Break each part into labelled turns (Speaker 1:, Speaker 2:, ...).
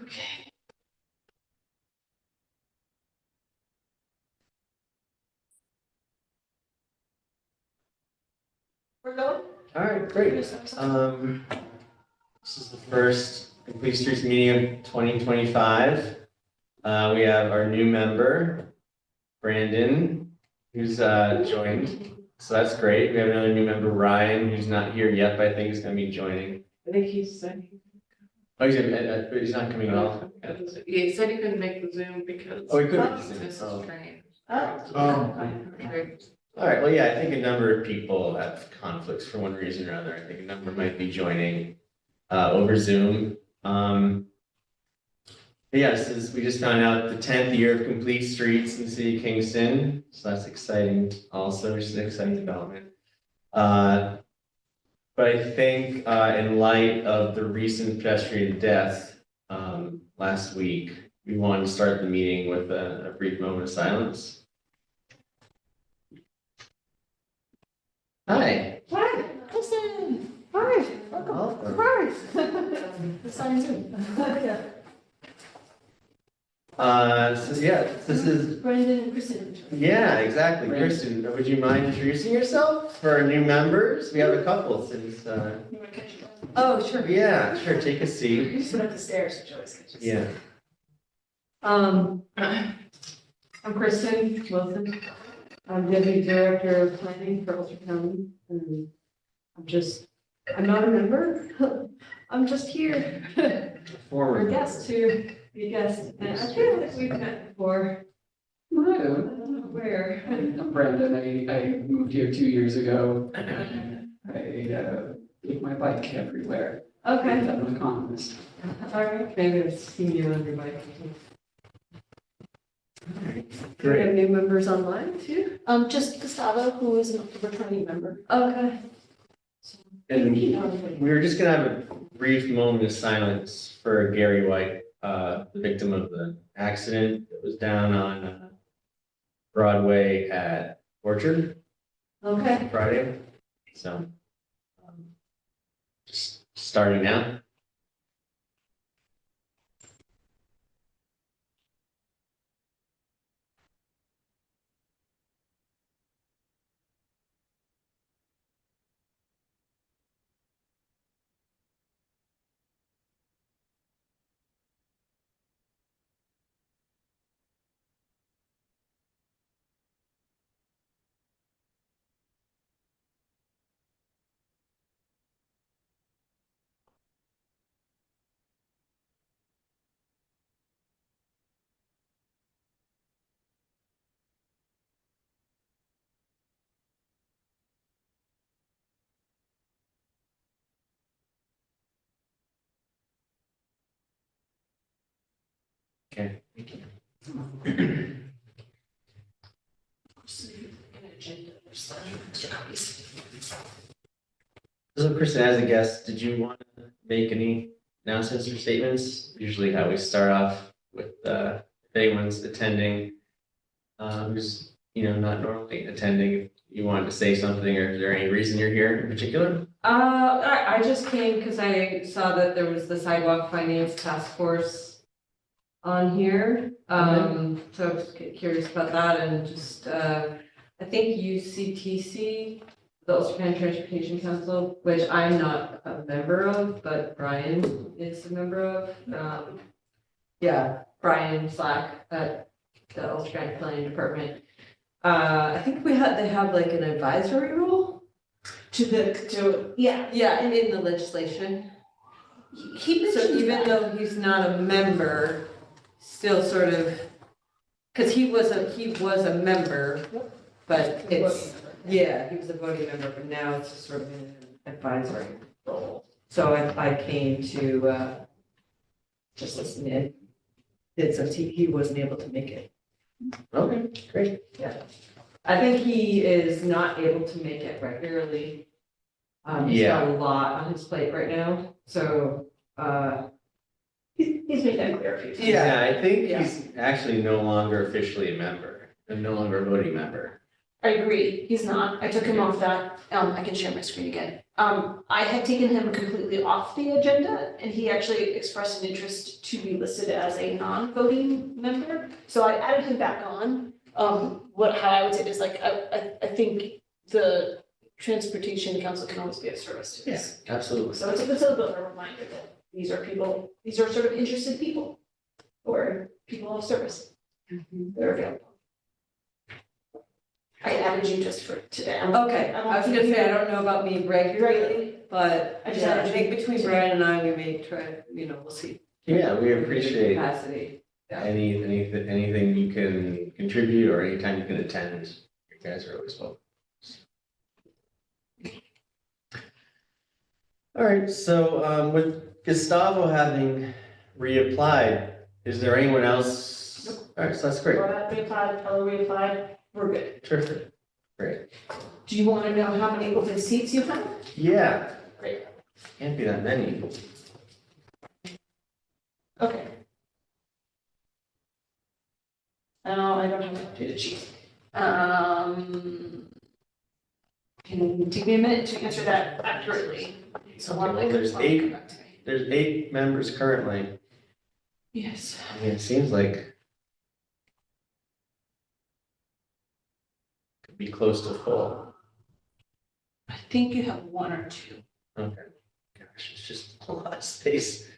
Speaker 1: Okay. We're going?
Speaker 2: All right, great. This is the first Complete Streets meeting of 2025. We have our new member, Brandon, who's joined. So that's great. We have another new member, Ryan, who's not here yet, but I think he's going to be joining.
Speaker 1: I think he said.
Speaker 2: Oh, he's not coming at all.
Speaker 1: Yeah, he said he couldn't make the Zoom because.
Speaker 2: Oh, he couldn't.
Speaker 1: This is
Speaker 2: Oh.
Speaker 1: strange.
Speaker 2: Oh. All right, well, yeah, I think a number of people have conflicts for one reason or another. I think a number might be joining over Zoom. We just found out the 10th year of Complete Streets in the city of Kingston. So that's exciting also, which is an exciting development. But I think in light of the recent pedestrian death last week, we wanted to start the meeting with a brief moment of silence. Hi.
Speaker 3: Hi, Kristen. Hi, welcome. Hi. The sign's in.
Speaker 2: This is.
Speaker 3: Brandon and Kristen.
Speaker 2: Yeah, exactly. Kristen, would you mind introducing yourself for our new members? We have a couple since.
Speaker 3: You want to catch your breath? Oh, sure.
Speaker 2: Yeah, sure. Take a
Speaker 3: You
Speaker 2: seat.
Speaker 3: just went up the stairs, which always catches.
Speaker 2: Yeah.
Speaker 3: I'm Kristen Wilson. I'm Deputy Director of Planning for Ulster County. And I'm not a member. I'm just here for a
Speaker 2: Forward.
Speaker 3: guest to be a guest. And I feel like we've met before. I don't know where.
Speaker 4: I'm Brandon. I moved here 2 years ago. I take my bike everywhere.
Speaker 3: Okay.
Speaker 4: I'm an economist.
Speaker 3: All right. Maybe I've seen you on your bike. Do we
Speaker 2: Great.
Speaker 3: have new members online too?
Speaker 5: Just Gustavo, who is an October 20 member.
Speaker 3: Okay.
Speaker 2: And we were just gonna have a brief moment of silence for Gary White, the victim of the accident that was down on Broadway at Orchard
Speaker 3: Okay.
Speaker 2: Friday. So just starting now. Okay. So Kristen, as a guest, did you want to make any announcements or statements? Usually how we start off with if anyone's attending, who's not normally attending, if you wanted to say something, or is there any reason you're here in particular?
Speaker 3: I just came because I saw that there was the sidewalk finance task force on here. So I was curious about that and just, I think UCTC, the Ulster County Transportation Council, which I'm not a member of, but Brian is a member of. Brian Slack at the Ulster County Planning Department. I think they have like an advisory role. Yeah, and in the legislation. So even though he's not a member, still sort of, because he was a member, but it's, yeah, he was a voting member, but now it's just sort of an advisory role. So I came to just listen in. Since he wasn't able to make it.
Speaker 2: Okay, great.
Speaker 3: Yeah. I think he is not able to make it regularly. He's got a lot on his plate right now, so,
Speaker 5: He's made that clear a few times.
Speaker 2: Yeah, I think
Speaker 3: Yeah.
Speaker 2: he's actually no longer officially a member, and no longer a voting member.
Speaker 5: I agree, he's not, I took him off that, I can share my screen again. I had taken him completely off the agenda, and he actually expressed an interest to be listed as a non-voting member, so I added him back on. How I would say it is like, I think the Transportation Council can always be of service to this.
Speaker 2: Absolutely.
Speaker 5: So it's a little bit of a reminder that these are sort of interested people, or people of service that are available. I added you just for today.
Speaker 3: Okay, I was gonna say, I don't know about me regularly, but
Speaker 5: I just
Speaker 3: yeah, I
Speaker 5: added
Speaker 3: think
Speaker 5: you
Speaker 3: between
Speaker 5: today.
Speaker 3: Brian and I, we may try, we'll see.
Speaker 2: Yeah, we appreciate
Speaker 3: Capacity.
Speaker 2: anything you can contribute or anytime you can attend. You guys are always welcome. All right, so with Gustavo having reapplied, is there anyone else? All right, so that's great.
Speaker 5: Laura reapplied, Ella reapplied, we're good.
Speaker 2: Terrific. Great.
Speaker 5: Do you want to know how many open seats you have?
Speaker 2: Yeah.
Speaker 5: Great.
Speaker 2: Can't be that many.
Speaker 5: Okay. I don't have an updated sheet. Can take me a minute to answer that accurately. So
Speaker 2: Okay, well, there's eight. There's 8 members currently.
Speaker 5: Yes.
Speaker 2: I mean, it seems like could be close to full.
Speaker 5: I think you have 1 or 2.
Speaker 2: Okay. Gosh, it's just a lot of space.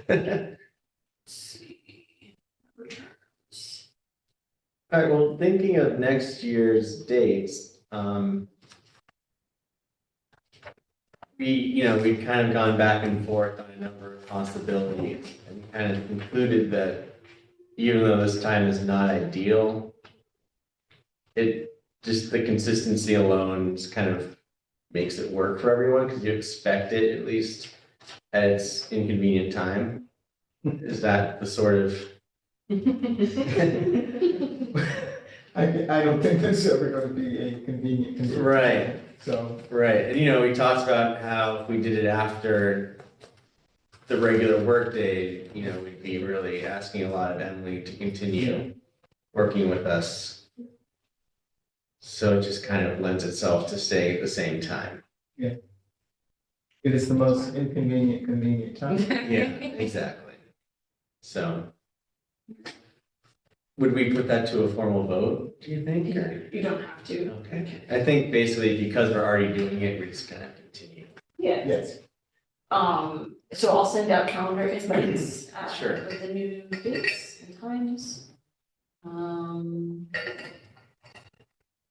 Speaker 5: Let's see. Returns.
Speaker 2: All right, well, thinking of next year's dates, we've kind of gone back and forth on a number of possibilities and kind of concluded that even though this time is not ideal, just the consistency alone just kind of makes it work for everyone because you expect it at least at its inconvenient time. Is that the sort of
Speaker 6: I don't think that's ever gonna be a convenient.
Speaker 2: Right.
Speaker 6: So,
Speaker 2: right? And we talked about how if we did it after the regular workday, we'd be really asking a lot of Emily to continue working with us. So it just kind of lends itself to stay at the same time.
Speaker 6: it is the most convenient time.
Speaker 2: Yeah, exactly. So would we put that to a formal vote, do you think? or-
Speaker 5: You don't have to.
Speaker 2: Okay, I think basically because we're already doing it, we're just gonna continue.
Speaker 5: Yeah.
Speaker 6: Yes,
Speaker 5: So I'll send out calendar invites,
Speaker 2: Sure.
Speaker 5: with the new dates and times.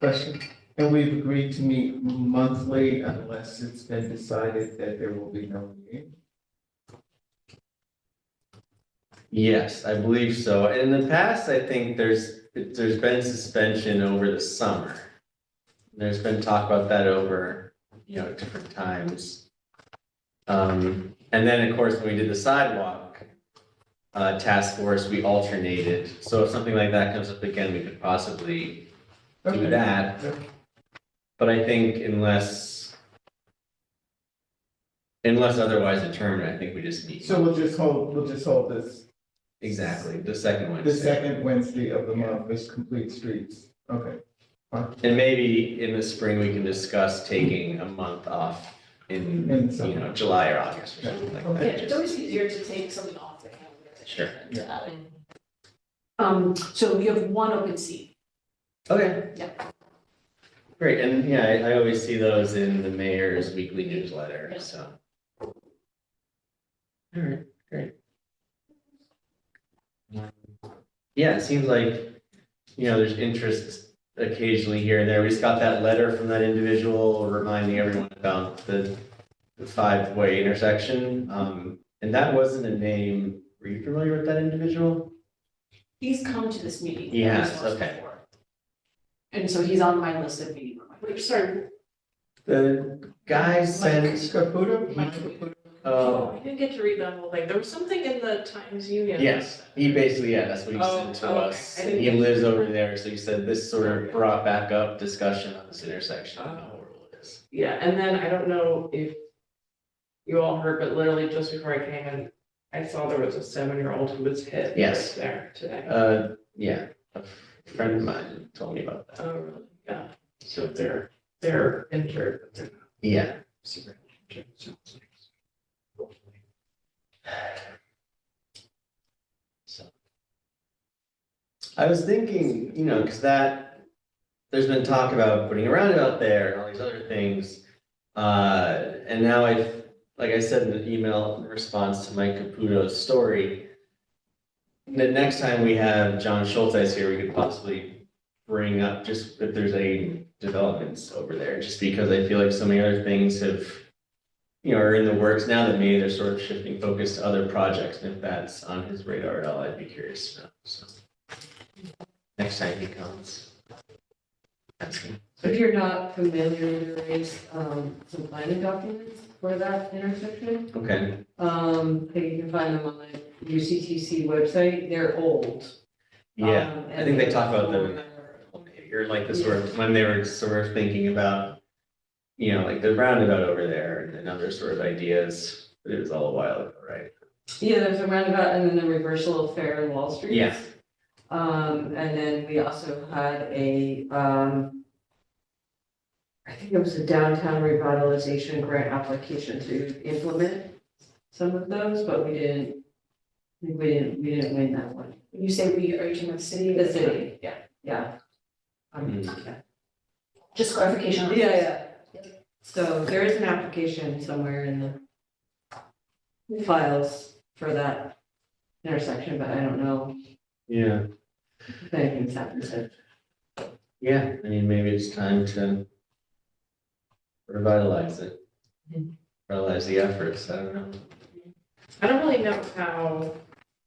Speaker 6: question. And we've agreed to meet monthly unless it's been decided that there will be no meeting.
Speaker 2: Yes, I believe so. In the past, I think there's been suspension over the summer. There's been talk about that over, at different times. And then, of course, when we did the sidewalk task force, we alternated. So if something like that comes up again, we could possibly do
Speaker 6: Okay.
Speaker 2: that.
Speaker 6: Yeah.
Speaker 2: But I think unless otherwise determined, I think we just meet.
Speaker 6: So we'll just hold this,
Speaker 2: Exactly, the second one.
Speaker 6: the second Wednesday of the month is complete streets. Okay.
Speaker 2: And maybe in the spring, we can discuss taking a month off
Speaker 6: In
Speaker 2: in,
Speaker 6: the summer.
Speaker 2: July or August or something like
Speaker 5: Yeah,
Speaker 2: that.
Speaker 5: it's always easier to take something off the calendar.
Speaker 2: Sure.
Speaker 5: than to add it. So you have 1 open seat.
Speaker 2: Okay.
Speaker 5: Yeah.
Speaker 2: Great, and yeah, I always see those in the mayor's weekly newsletter,
Speaker 5: Yeah.
Speaker 2: so. All right, great. Yeah, it seems like, there's interest occasionally here and there. We just got that letter from that individual reminding everyone about the 5-way intersection. And that wasn't a name, were you familiar with that individual?
Speaker 5: He's come to this meeting.
Speaker 2: He has,
Speaker 5: once
Speaker 2: okay.
Speaker 5: before. And so he's on my list of meeting reminders.
Speaker 1: Sorry.
Speaker 2: The guy sent,
Speaker 6: Caputo?
Speaker 5: Mike Caputo.
Speaker 2: oh,
Speaker 1: I didn't get to read that whole thing. There was something in the Times Union.
Speaker 2: yes, he basically, that's what he
Speaker 1: Oh,
Speaker 2: sent to
Speaker 1: okay.
Speaker 2: us.
Speaker 1: I didn't
Speaker 2: He
Speaker 1: get-
Speaker 2: lives over there, so he said this sort of brought back up discussion on this intersection. I don't know what rule it is.
Speaker 1: Yeah, and then I don't know if you all heard, but literally just before I came in, I saw there was a 7-year-old who was hit.
Speaker 2: Yes.
Speaker 1: right there today.
Speaker 2: Yeah, a friend of mine told me about that.
Speaker 1: Oh, really? Yeah.
Speaker 2: So they're,
Speaker 1: They're injured, but they're not.
Speaker 2: yeah, super. injured, so it's nice. So. I was thinking, because there's been talk about putting a roundabout there and all these other things. And now like I said in the email in response to Mike Caputo's story, the next time we have John Schultz here, we could possibly bring up just if there's any developments over there, just because I feel like so many other things are in the works now that maybe they're sort of shifting focus to other projects. And if that's on his radar at all, I'd be curious to know. So next time he comes. Ask him.
Speaker 3: If you're not familiar, there is some planning documents for that intersection.
Speaker 2: Okay,
Speaker 3: I think you can find them on the UCTC website. They're old.
Speaker 2: yeah, I
Speaker 3: And
Speaker 2: think they
Speaker 3: they're
Speaker 2: talk about them in
Speaker 3: for-
Speaker 2: that, or like the sort of, when they were sort of thinking about, like the roundabout over there and other sort of ideas, but it was all a while ago, right?
Speaker 3: Yeah, there's a roundabout and then the reversal of Fair and Wall Street.
Speaker 2: Yeah.
Speaker 3: And then we also had I think it was a downtown revitalization grant application to implement some of those, but we didn't win that one.
Speaker 5: When you say we, are you talking about the city?
Speaker 3: The city.
Speaker 5: Yeah.
Speaker 3: Yeah.
Speaker 2: Mm.
Speaker 5: Just clarification. on this.
Speaker 3: Yeah. So there is an application somewhere in the files for that intersection, but I don't know
Speaker 2: Yeah,
Speaker 3: if anything's happened since.
Speaker 2: yeah, I mean, maybe it's time to revitalize it. Revitalize the efforts, I don't know.
Speaker 1: I don't really know how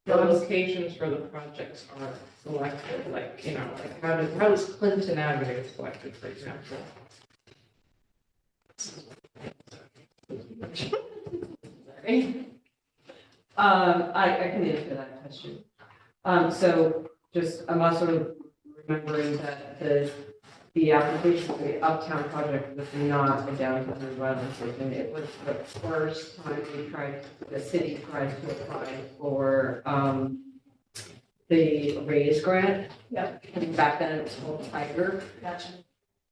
Speaker 1: the locations for the projects are selected, like, like how is Clinton Avenue selected, for example?
Speaker 3: I can answer that question. So I'm also remembering that the application for the Uptown project was not a downtown revitalization. It was the first time the city tried to apply for, the raise grant.
Speaker 5: Yep.
Speaker 3: And back then it was called Tiger.
Speaker 5: Gotcha.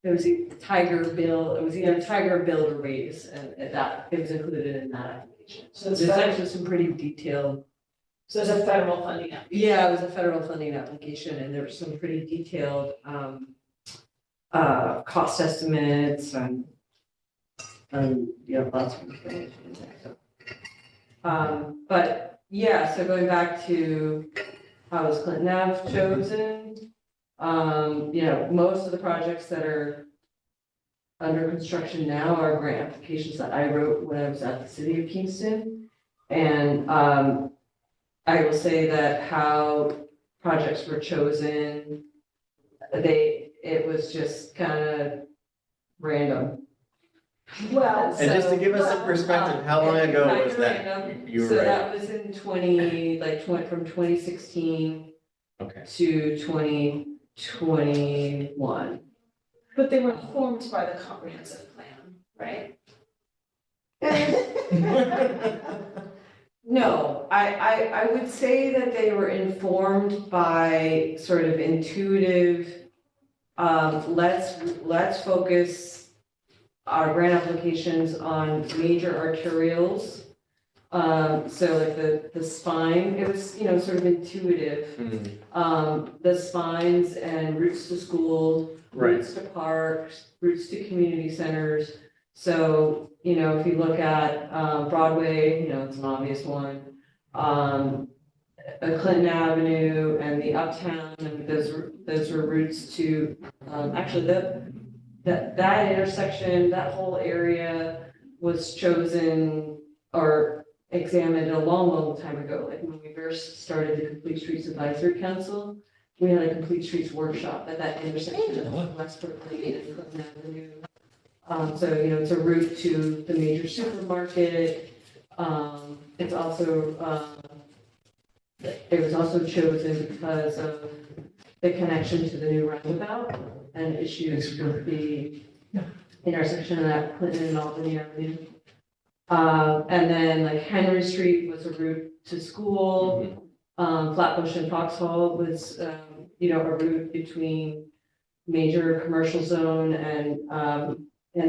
Speaker 3: It was either Tiger Bill, it was either Tiger Bill or raise, and it was included in that application.
Speaker 5: So
Speaker 3: There's
Speaker 5: it's
Speaker 3: actually some pretty detailed.
Speaker 5: So there's a federal funding now.
Speaker 3: Yeah, it was a federal funding application, and there were some pretty detailed, cost estimates and, lots of information in there, so. But, yeah, so going back to how was Clinton Ave chosen? Most of the projects that are under construction now are grant applications that I wrote when I was at the city of Kingston. And, I will say that how projects were chosen, it was just kind of random.
Speaker 5: Well,
Speaker 2: And just to give us some perspective, how long ago was that? You were
Speaker 3: So
Speaker 2: right.
Speaker 3: that was in from 2016
Speaker 2: Okay.
Speaker 3: to 2021.
Speaker 5: but they were informed by the comprehensive plan, right?
Speaker 3: No, I would say that they were informed by sort of intuitive, let's focus our grant applications on major arterials. So like the spine, it was, sort of intuitive. The spines and routes to school,
Speaker 2: Right.
Speaker 3: routes to parks, routes to community centers. So, if you look at Broadway, it's an obvious one. Clinton Avenue and the Uptown, and those were routes to, actually that intersection, that whole area was chosen or examined a long time ago. Like when we first started the Complete Streets Advisory Council, we had a Complete Streets workshop at that intersection of West Berkeley and Clinton Avenue. So, it's a route to the major supermarket. It's also, it was also chosen because of the connection to the new roundabout and issues with the intersection of that Clinton and Albany Avenue. And then like Henry Street was a route to school. Flatbush and Foxhall was, a route between major commercial zone and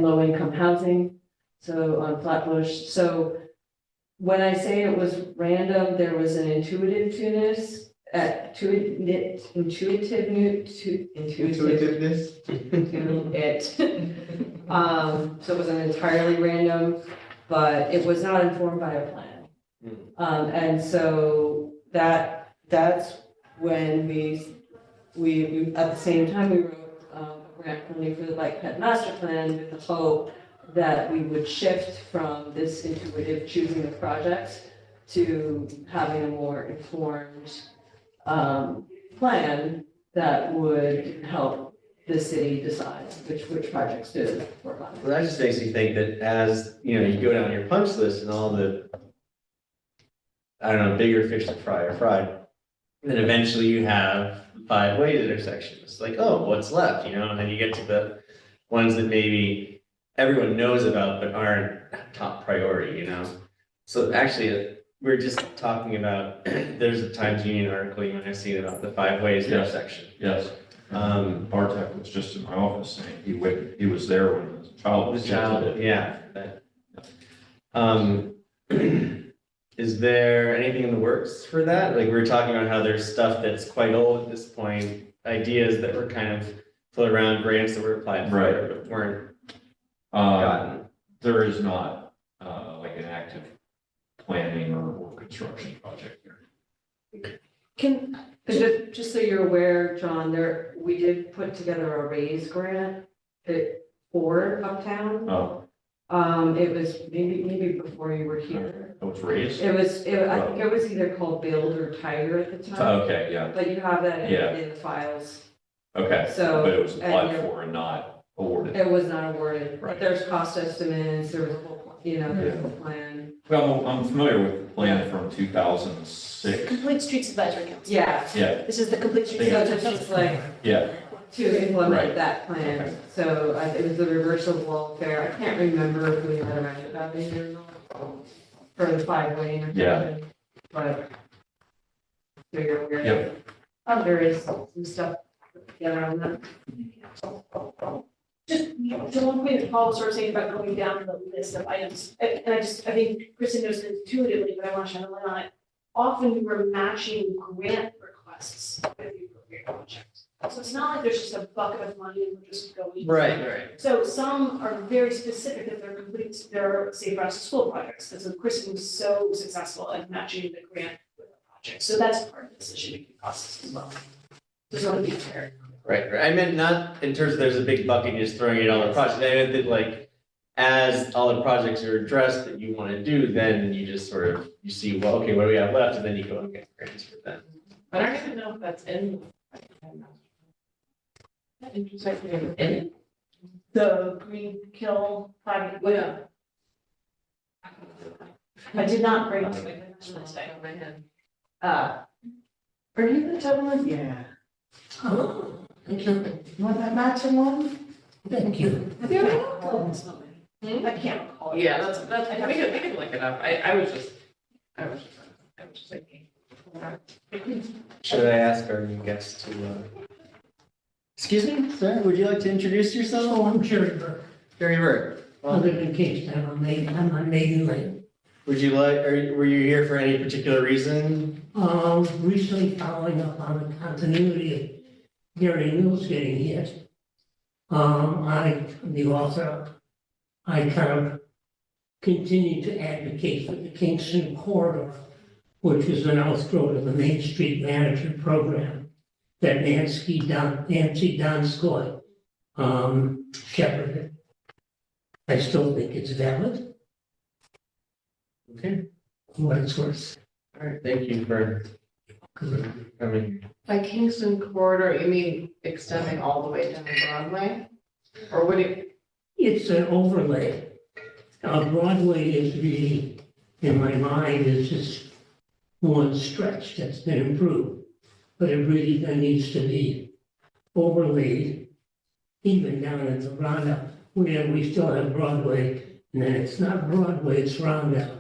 Speaker 3: low income housing. So on Flatbush, so when I say it was random, there was an intuitiveness, intuitiveness to it. So it wasn't entirely random, but it was not informed by a plan. And so that's when we at the same time, we wrote a grant funding for the Bike Ped Master Plan with the hope that we would shift from this intuitive choosing of projects to having a more informed plan that would help the city decide which projects to work on.
Speaker 2: Well, that just makes me think that as, you know, you go down your punch list and all the, I don't know, bigger fish to fry are fried, then eventually you have 5 ways intersections. It's like, oh, what's left, you know, and then you get to the ones that maybe everyone knows about but aren't top priority, you know? So actually, we're just talking about, there's a Times Union article you might have seen about the 5 ways
Speaker 7: Yes.
Speaker 2: intersection.
Speaker 7: Yes. Bartek was just in my office saying he was there when the child was.
Speaker 2: Yeah, but, is there anything in the works for that? Like, we were talking about how there's stuff that's quite old at this point, ideas that were kind of floated around, grants that were applied for,
Speaker 7: Right.
Speaker 2: but weren't
Speaker 7: Uh,
Speaker 2: gotten.
Speaker 7: there is not, like an active planning or construction project there.
Speaker 3: Just so you're aware, John, we did put together a raise grant for Uptown.
Speaker 7: Oh,
Speaker 3: It was maybe before you were here.
Speaker 7: it was raised?
Speaker 3: I think it was either called Build or Tiger at the time,
Speaker 7: Okay, yeah,
Speaker 3: but you have that
Speaker 7: Yeah.
Speaker 3: in the files.
Speaker 7: okay.
Speaker 3: So-
Speaker 7: But it was
Speaker 3: and
Speaker 7: applied
Speaker 3: you're-
Speaker 7: for and not awarded.
Speaker 3: It was not awarded, but
Speaker 7: Right.
Speaker 3: there's cost estimates, there was a whole, there's a plan.
Speaker 7: Well, I'm familiar with the plan from 2006.
Speaker 5: Complete Streets Advisory Council.
Speaker 3: Yeah,
Speaker 7: Yeah,
Speaker 5: This is the Complete Streets
Speaker 7: Yeah.
Speaker 3: so
Speaker 5: Advisory
Speaker 3: it's
Speaker 5: Council.
Speaker 3: just like
Speaker 7: yeah,
Speaker 3: to implement
Speaker 7: Right.
Speaker 3: that plan.
Speaker 7: Okay.
Speaker 3: So it was the reverse of welfare. I can't remember if we had a roundabout in there or not for the 5-way intersection. But so you're aware.
Speaker 7: Yep.
Speaker 3: There is some stuff together on that.
Speaker 5: Just, to one point that Paul was sort of saying about going down the list of items, and I think Kristen knows it intuitively, but I want to shine a light on it. Often we were matching grant requests with the appropriate project. So it's not like there's just a bucket of money and we're just going.
Speaker 2: Right.
Speaker 5: So some are very specific that they're complete, they're safe routes to school projects, because Kristen was so successful at matching the grant with the project. So that's part of the decision-making process as well. Just want to be fair.
Speaker 2: Right. I meant not in terms of there's a big bucket, you're just throwing it all the projects. I meant that like, as all the projects are addressed that you want to do, then you just sort of, you see, well, okay, what do we have left? And then you go and get grants for that.
Speaker 1: I don't even know if that's in. Intersection in.
Speaker 5: The Green Kill project.
Speaker 1: Yeah.
Speaker 5: I did not bring it
Speaker 1: Off
Speaker 5: to
Speaker 1: the top of my head.
Speaker 3: Are you the gentleman?
Speaker 6: Yeah.
Speaker 8: Oh, thank you.
Speaker 6: Want that matching one?
Speaker 8: Thank you.
Speaker 5: I can't recall. it.
Speaker 1: Yeah, that's, we can look it up. I was just thinking.
Speaker 2: Should I ask our new guest to, excuse me, sir, would you like to introduce yourself?
Speaker 8: So I'm Jerry Burke.
Speaker 2: Jerry Burke.
Speaker 8: I live in Kingstown. I'm on Maiden Lane.
Speaker 2: Would you like, were you here for any particular reason?
Speaker 8: Recently following up on the continuity of Gary Mills getting hit. The author, I kind of continue to advocate for the Kingston corridor, which is an outgrowth of the Main Street Management Program that Nancy Donskoy shepherded. I still think it's valid,
Speaker 2: Okay,
Speaker 8: for what it's worth.
Speaker 2: all right, thank you for coming.
Speaker 1: By Kingston corridor, you mean extending all the way down Broadway? Or would it,
Speaker 8: It's an overlay. Broadway is really, in my mind, is just one stretch that's been improved. But it really then needs to be overlaid, even down at the roundabout, where we still have Broadway, and then it's not Broadway, it's roundabout.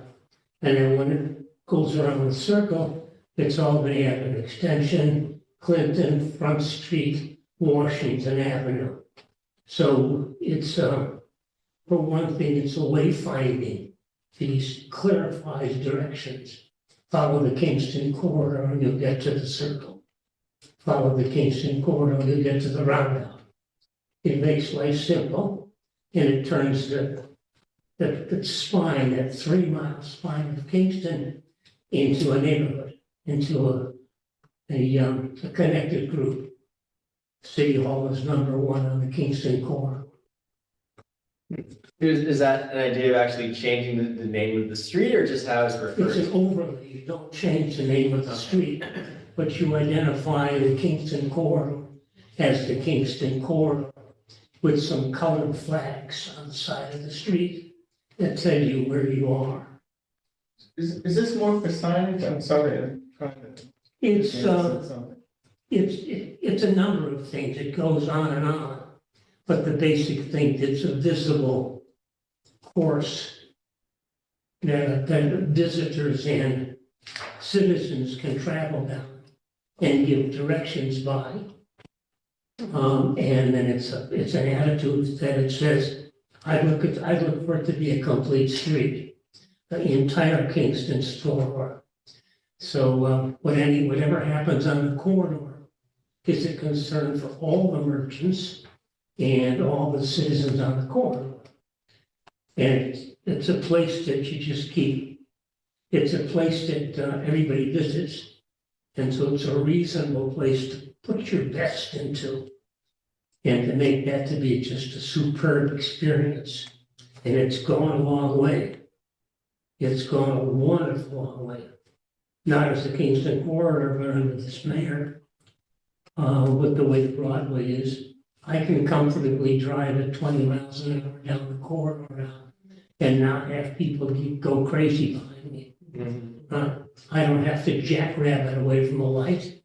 Speaker 8: And then when it goes around the circle, it's Albany Avenue Extension, Clinton, Front Street, Washington Avenue. So it's, for one thing, it's a wayfinding. These clarifies directions. Follow the Kingston corridor and you'll get to the circle. Follow the Kingston corridor, you'll get to the roundabout. It makes life simple and it turns the spine, that 3-mile spine of Kingston into a neighborhood, into a connected group. City Hall is #1 on the Kingston corridor.
Speaker 2: Is that an idea of actually changing the name of the street or just how it's
Speaker 8: It's
Speaker 2: referred?
Speaker 8: an overlay, you don't change the name of the street, but you identify the Kingston corridor as the Kingston corridor with some colored flags on the side of the street that tell you where you are.
Speaker 6: Is this more for signage? I'm sorry, I'm trying to.
Speaker 8: It's,
Speaker 6: understand something.
Speaker 8: it's a number of things, it goes on and on. But the basic thing, it's a visible course that visitors and citizens can travel down and give directions by. And then it's an attitude that it says, I'd look for it to be a complete street, the entire Kingston store. So, whatever happens on the corridor is a concern for all the merchants and all the citizens on the corridor. And it's a place that you just keep, it's a place that everybody visits. And so it's a reasonable place to put your best into and to make that to be just a superb experience. And it's gone a long way. It's gone a wonderful long way. Not as the Kingston corridor, but under this mayor, with the way Broadway is. I can comfortably drive at 20 miles an hour down the corridor now and not have people go crazy behind me.
Speaker 2: Mhm.
Speaker 8: I don't have to jackrabbit away from a light.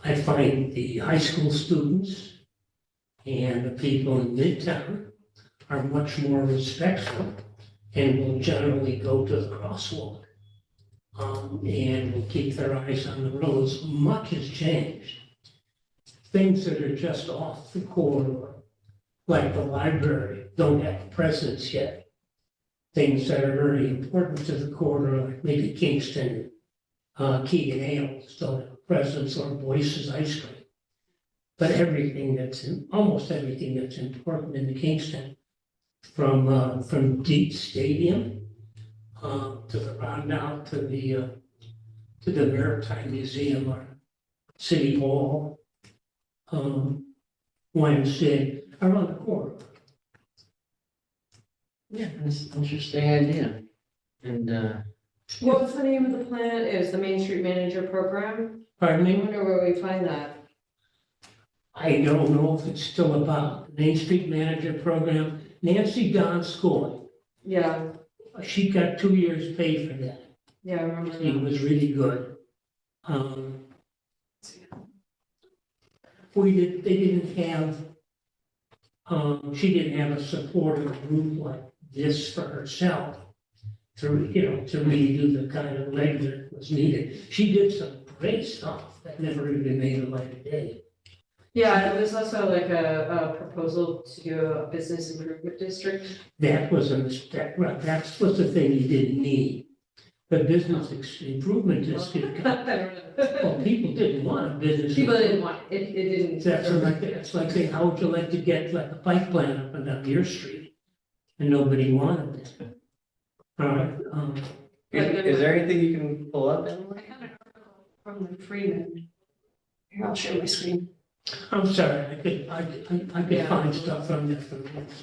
Speaker 8: I find the high school students and the people in Midtown are much more respectful and will generally go to the crosswalk. And will keep their eyes on the roads. Much has changed. Things that are just off the corridor, like the library, don't have presence yet. Things that are very important to the corridor, like maybe Kingston, Keegan Ales don't have a presence, or Boyce's Ice Cream. But almost everything that's important in the Kingston, from Deep Stadium to the roundabout to the Maritime Museum or City Hall, YMCA, around the corner.
Speaker 2: Yeah, that's an interesting idea. And,
Speaker 3: What was the name of the plan? It was the Main Street Manager Program?
Speaker 8: Pardon
Speaker 3: I
Speaker 8: me?
Speaker 3: wonder where we find that.
Speaker 8: I don't know if it's still about Main Street Manager Program. Nancy Don Schooling,
Speaker 3: Yeah,
Speaker 8: she got 2 years pay for that.
Speaker 3: yeah, I remember
Speaker 8: It
Speaker 3: that.
Speaker 8: was really good. They didn't have, she didn't have a supportive group like this for herself to really do the kind of leg that was needed. She did some great stuff that never even made the light of day.
Speaker 3: Yeah, it was also like a proposal to do a business improvement district.
Speaker 8: That was the thing you didn't need. The business improvement district,
Speaker 3: I don't know.
Speaker 8: well, people didn't want a business.
Speaker 3: People didn't want, it didn't.
Speaker 8: It's like saying, how would you like to get like a bike plan up and down your street? And nobody wanted it. All right,
Speaker 2: is there anything you can pull up, Emily?
Speaker 5: I got an article from the Freeman. Here, I'll share my screen.
Speaker 8: I'm sorry, I could
Speaker 3: Yeah.
Speaker 8: find stuff from that.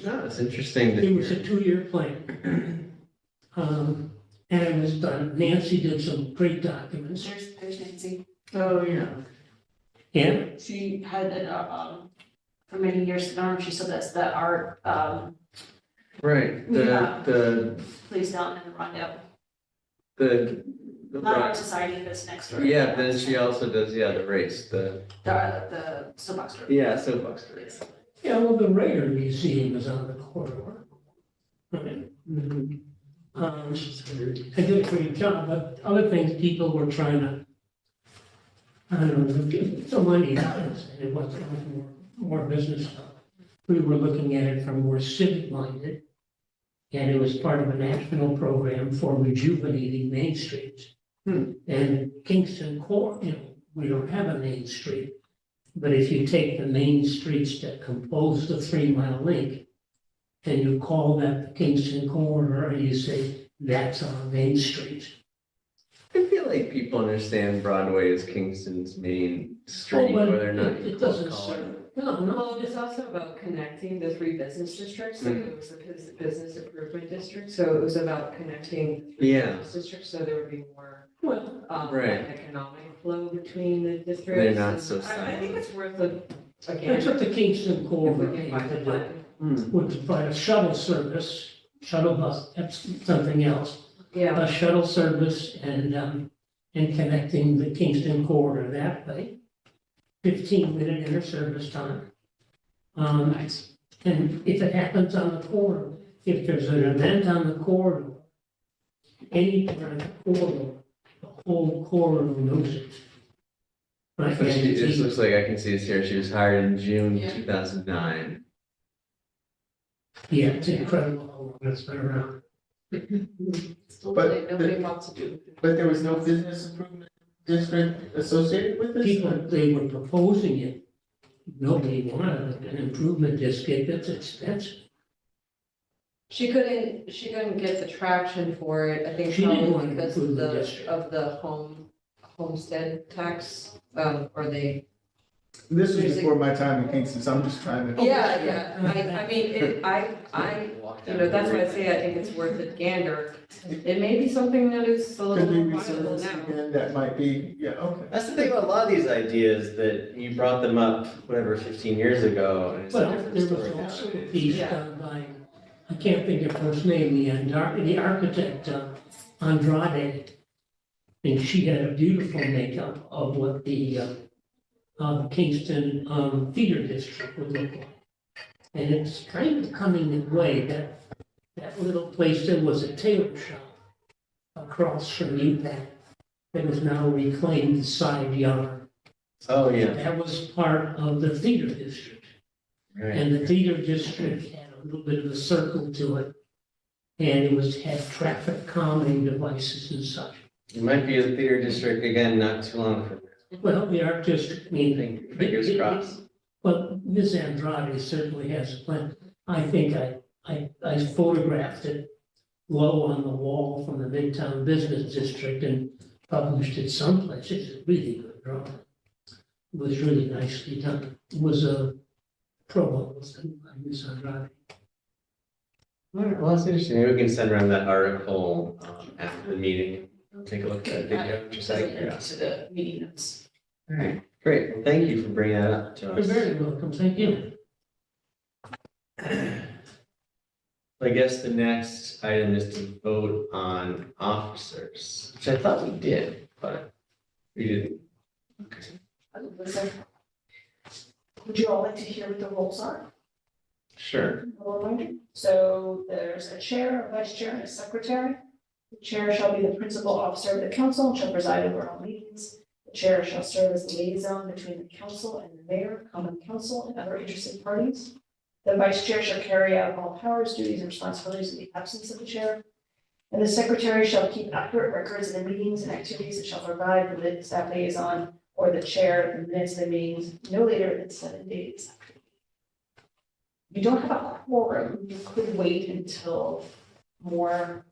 Speaker 2: No, it's interesting to
Speaker 8: It was a
Speaker 2: hear.
Speaker 8: 2-year plan. And it was done, Nancy did some great documents.
Speaker 5: There's Nancy.
Speaker 3: Oh, yeah.
Speaker 8: Yeah,
Speaker 5: She had for many years, I don't know if she still does, the art,
Speaker 2: Right,
Speaker 5: Yeah.
Speaker 2: the,
Speaker 5: place down in the Rondo.
Speaker 2: the,
Speaker 5: Not Art Society, that's next door.
Speaker 2: yeah, then she also does, the race,
Speaker 5: The soapbox group.
Speaker 2: soapbox race.
Speaker 8: yeah, well, the Raider Museum is on the corridor. Right. I did a great job, but other things people were trying to I don't know, give some money, it wasn't more business stuff. We were looking at it from more civic minded. And it was part of a national program for rejuvenating main streets. And Kingston Core, we don't have a main street. But if you take the main streets that compose the 3 Mile Link, and you call that the Kingston Corridor, and you say, that's our main street.
Speaker 2: I feel like people understand Broadway as Kingston's main street,
Speaker 8: Oh, but
Speaker 2: whether or not
Speaker 8: it
Speaker 2: you
Speaker 8: doesn't
Speaker 2: call it.
Speaker 8: serve, no,
Speaker 3: Well, it's also about connecting the 3 business districts, so it was a business improvement district, so it was about connecting the 3
Speaker 2: Yeah.
Speaker 3: business districts, so there would be more
Speaker 8: well,
Speaker 2: Right.
Speaker 3: economic flow between the districts.
Speaker 2: They're not
Speaker 3: and
Speaker 2: so
Speaker 3: I think it's worth a
Speaker 8: that's what the Kingston
Speaker 3: if
Speaker 8: Corridor
Speaker 3: we can
Speaker 8: came
Speaker 3: find
Speaker 8: to
Speaker 3: a
Speaker 8: do.
Speaker 3: plan.
Speaker 8: Would provide a shuttle service, shuttle bus, that's something else.
Speaker 3: Yeah,
Speaker 8: A shuttle service and connecting the Kingston corridor that way. 15-minute inter-service time. And if it happens on the corridor, if there's an event on the corridor, any part of the corridor, the whole corridor knows it. Right,
Speaker 2: So
Speaker 8: and
Speaker 2: this looks like I can see this here. She was hired in June
Speaker 3: Yeah.
Speaker 2: 2009.
Speaker 8: yeah, it's incredible how long it's been around.
Speaker 1: Still
Speaker 6: But
Speaker 1: like nobody wants to do.
Speaker 6: But there was no business improvement district associated with this?
Speaker 8: People, they were proposing it. Nobody wanted an improvement district, that's expensive.
Speaker 3: she couldn't get the traction for it, I think
Speaker 8: She didn't
Speaker 3: probably
Speaker 8: want to
Speaker 3: because
Speaker 8: improve the district.
Speaker 3: of the homestead tax, or they.
Speaker 6: This was before my time in Kingston, so I'm just trying to.
Speaker 3: Yeah, I mean, that's why I say I think it's worth a gander. It may be something that is a
Speaker 6: Could
Speaker 3: little
Speaker 6: we
Speaker 3: more viable
Speaker 6: resurface
Speaker 3: now.
Speaker 6: again? That might be, yeah, okay.
Speaker 2: That's the thing about a lot of these ideas, that you brought them up, whatever, 15 years ago, and it's a
Speaker 8: Well,
Speaker 2: different
Speaker 8: there
Speaker 2: story
Speaker 8: was
Speaker 2: now.
Speaker 8: also a piece done by, I can't think of her name, the architect, Andrade. And she had a beautiful makeup of what the Kingston feeder district would look like. And it's kind of coming in way that little place, there was a tailor shop across from UPAC that is now reclaimed side yard.
Speaker 2: Oh, yeah,
Speaker 8: That was part of the theater district.
Speaker 2: right.
Speaker 8: And the theater district had a little bit of a circle to it. And it had traffic calming devices and such.
Speaker 2: It might be a theater district again, not too long from now.
Speaker 8: Well, the art district, I mean.
Speaker 2: Fingers crossed.
Speaker 8: Well, Ms. Andrade certainly has a plan. I think I photographed it low on the wall from the Midtown Business District and published it someplace. It's a really good drawing. It was really nicely done. It was a pro bono by Ms. Andrade.
Speaker 2: All right, well, that's interesting. Maybe we can send around that article after the meeting. Take a look at it, just out of curiosity.
Speaker 5: To the meeting notes.
Speaker 2: All right, great. Well, thank you for bringing that up to
Speaker 8: You're
Speaker 2: us.
Speaker 8: very welcome, thank you.
Speaker 2: I guess the next item is to vote on officers, which I thought we did, but we didn't. Okay,
Speaker 5: Would you all like to hear what the roles are?
Speaker 2: sure.
Speaker 5: A reminder. So there's a chair, a vice chair, and a secretary. The chair shall be the principal officer of the council and shall preside over all meetings. The chair shall serve as the liaison between the council and the mayor, common council, and other interested parties. The vice chair shall carry out all powers, duties, and responsibilities in the absence of the chair. And the secretary shall keep accurate records of the meetings and activities and shall provide the staff liaison or the chair the minutes of the meetings no later than 7 days after. If you don't have a quorum, you could wait until more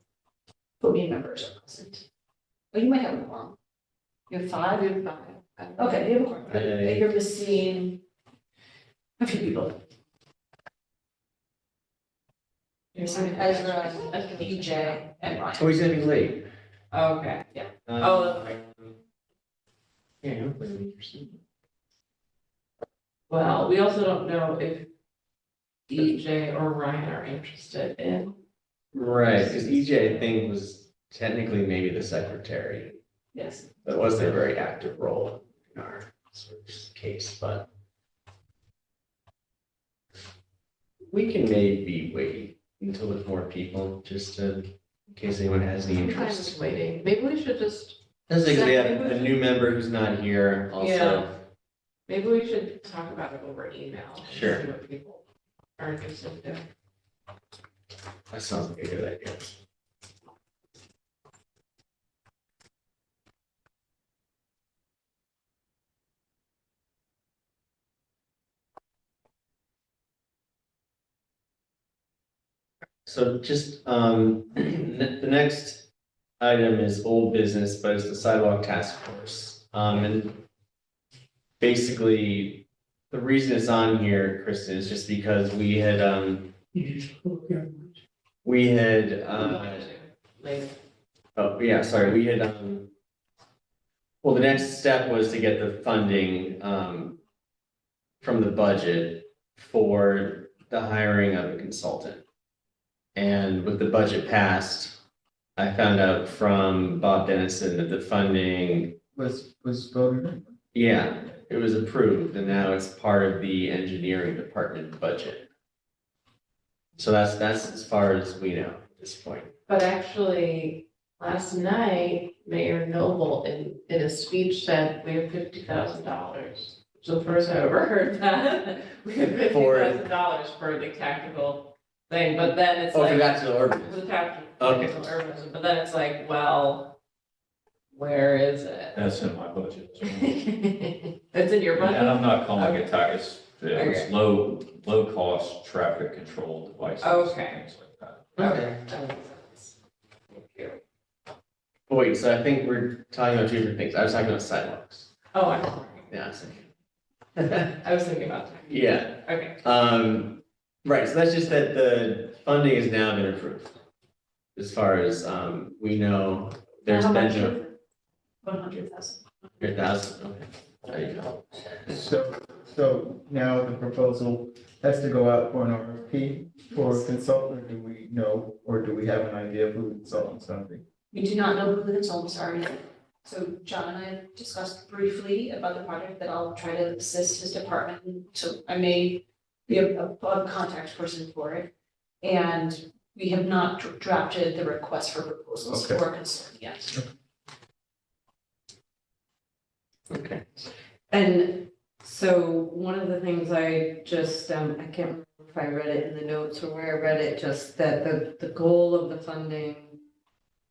Speaker 5: voting members are present. But you might have a quorum. You have 5?
Speaker 1: You have 5.
Speaker 5: Okay, you have a quorum, but
Speaker 2: Hey.
Speaker 5: you're missing a few people. You're missing Ezra, DJ, and Ryan.
Speaker 2: Oh, he's gonna be late.
Speaker 3: Okay, yeah.
Speaker 2: Oh. Yeah, hopefully it'll be interesting.
Speaker 1: Well, we also don't know if DJ or Ryan are interested in.
Speaker 2: Right, because EJ, I think, was technically maybe the secretary,
Speaker 5: Yes.
Speaker 2: but wasn't a very active role in our sort of case, but we can maybe wait until there's more people, just to, in case anyone has any
Speaker 1: I'm
Speaker 2: interest.
Speaker 1: waiting. Maybe we should just
Speaker 2: That's because we have a new member who's not here also.
Speaker 1: Yeah. Maybe we should talk about it over email. and
Speaker 2: Sure.
Speaker 1: See what people are interested in.
Speaker 2: That sounds like a good idea. So just, the next item is old business, but it's the sidewalk task force. And basically, the reason it's on here, Kristen, is just because we had,
Speaker 8: You just look at it.
Speaker 1: Later.
Speaker 2: oh, yeah, sorry, we had, well, the next step was to get the funding, from the budget for the hiring of a consultant. And with the budget passed, I found out from Bob Dennison that the funding,
Speaker 6: Was voted on.
Speaker 2: yeah, it was approved and now it's part of the engineering department budget. So that's as far as we know at this point.
Speaker 1: But actually, last night, Mayor Noble in a speech said we have $50,000. So the first I ever heard that, we have $50,000 for the tactical thing, but then it's
Speaker 2: Oh,
Speaker 1: like.
Speaker 2: for that's the ordinance.
Speaker 1: The tactical.
Speaker 2: Okay.
Speaker 1: Urbanism, but then it's like, well, where is it?
Speaker 7: That's in my budget.
Speaker 1: It's in your
Speaker 7: And
Speaker 1: budget?
Speaker 7: I'm not calling it tax,
Speaker 1: Okay.
Speaker 7: it's low cost traffic control devices.
Speaker 1: Okay.
Speaker 7: Things like that.
Speaker 1: Okay. That makes sense. Thank you.
Speaker 2: Wait, so I think we're talking about two different things. I was talking about sidewalks.
Speaker 1: Oh, I'm sorry.
Speaker 2: Yeah, I was thinking.
Speaker 1: I was thinking about that.
Speaker 2: Yeah,
Speaker 1: Okay.
Speaker 2: right, so that's just that the funding has now been approved. As far as, we know, there's
Speaker 5: How
Speaker 2: been
Speaker 5: much?
Speaker 2: no
Speaker 5: 100,000.
Speaker 2: 100,000, okay. There you go.
Speaker 6: So now the proposal has to go out for an RFP for a consultant, do we know, or do we have an idea of who the consultant's gonna be?
Speaker 5: We do not know who the consultants are yet. So John and I discussed briefly about the project that I'll try to assist his department. So I may be a contact person for it. And we have not drafted the request for proposals
Speaker 6: Okay.
Speaker 5: for a consultant yet.
Speaker 2: Okay.
Speaker 3: And so one of the things I just, I can't remember if I read it in the notes or where I read it, just that the goal of the funding,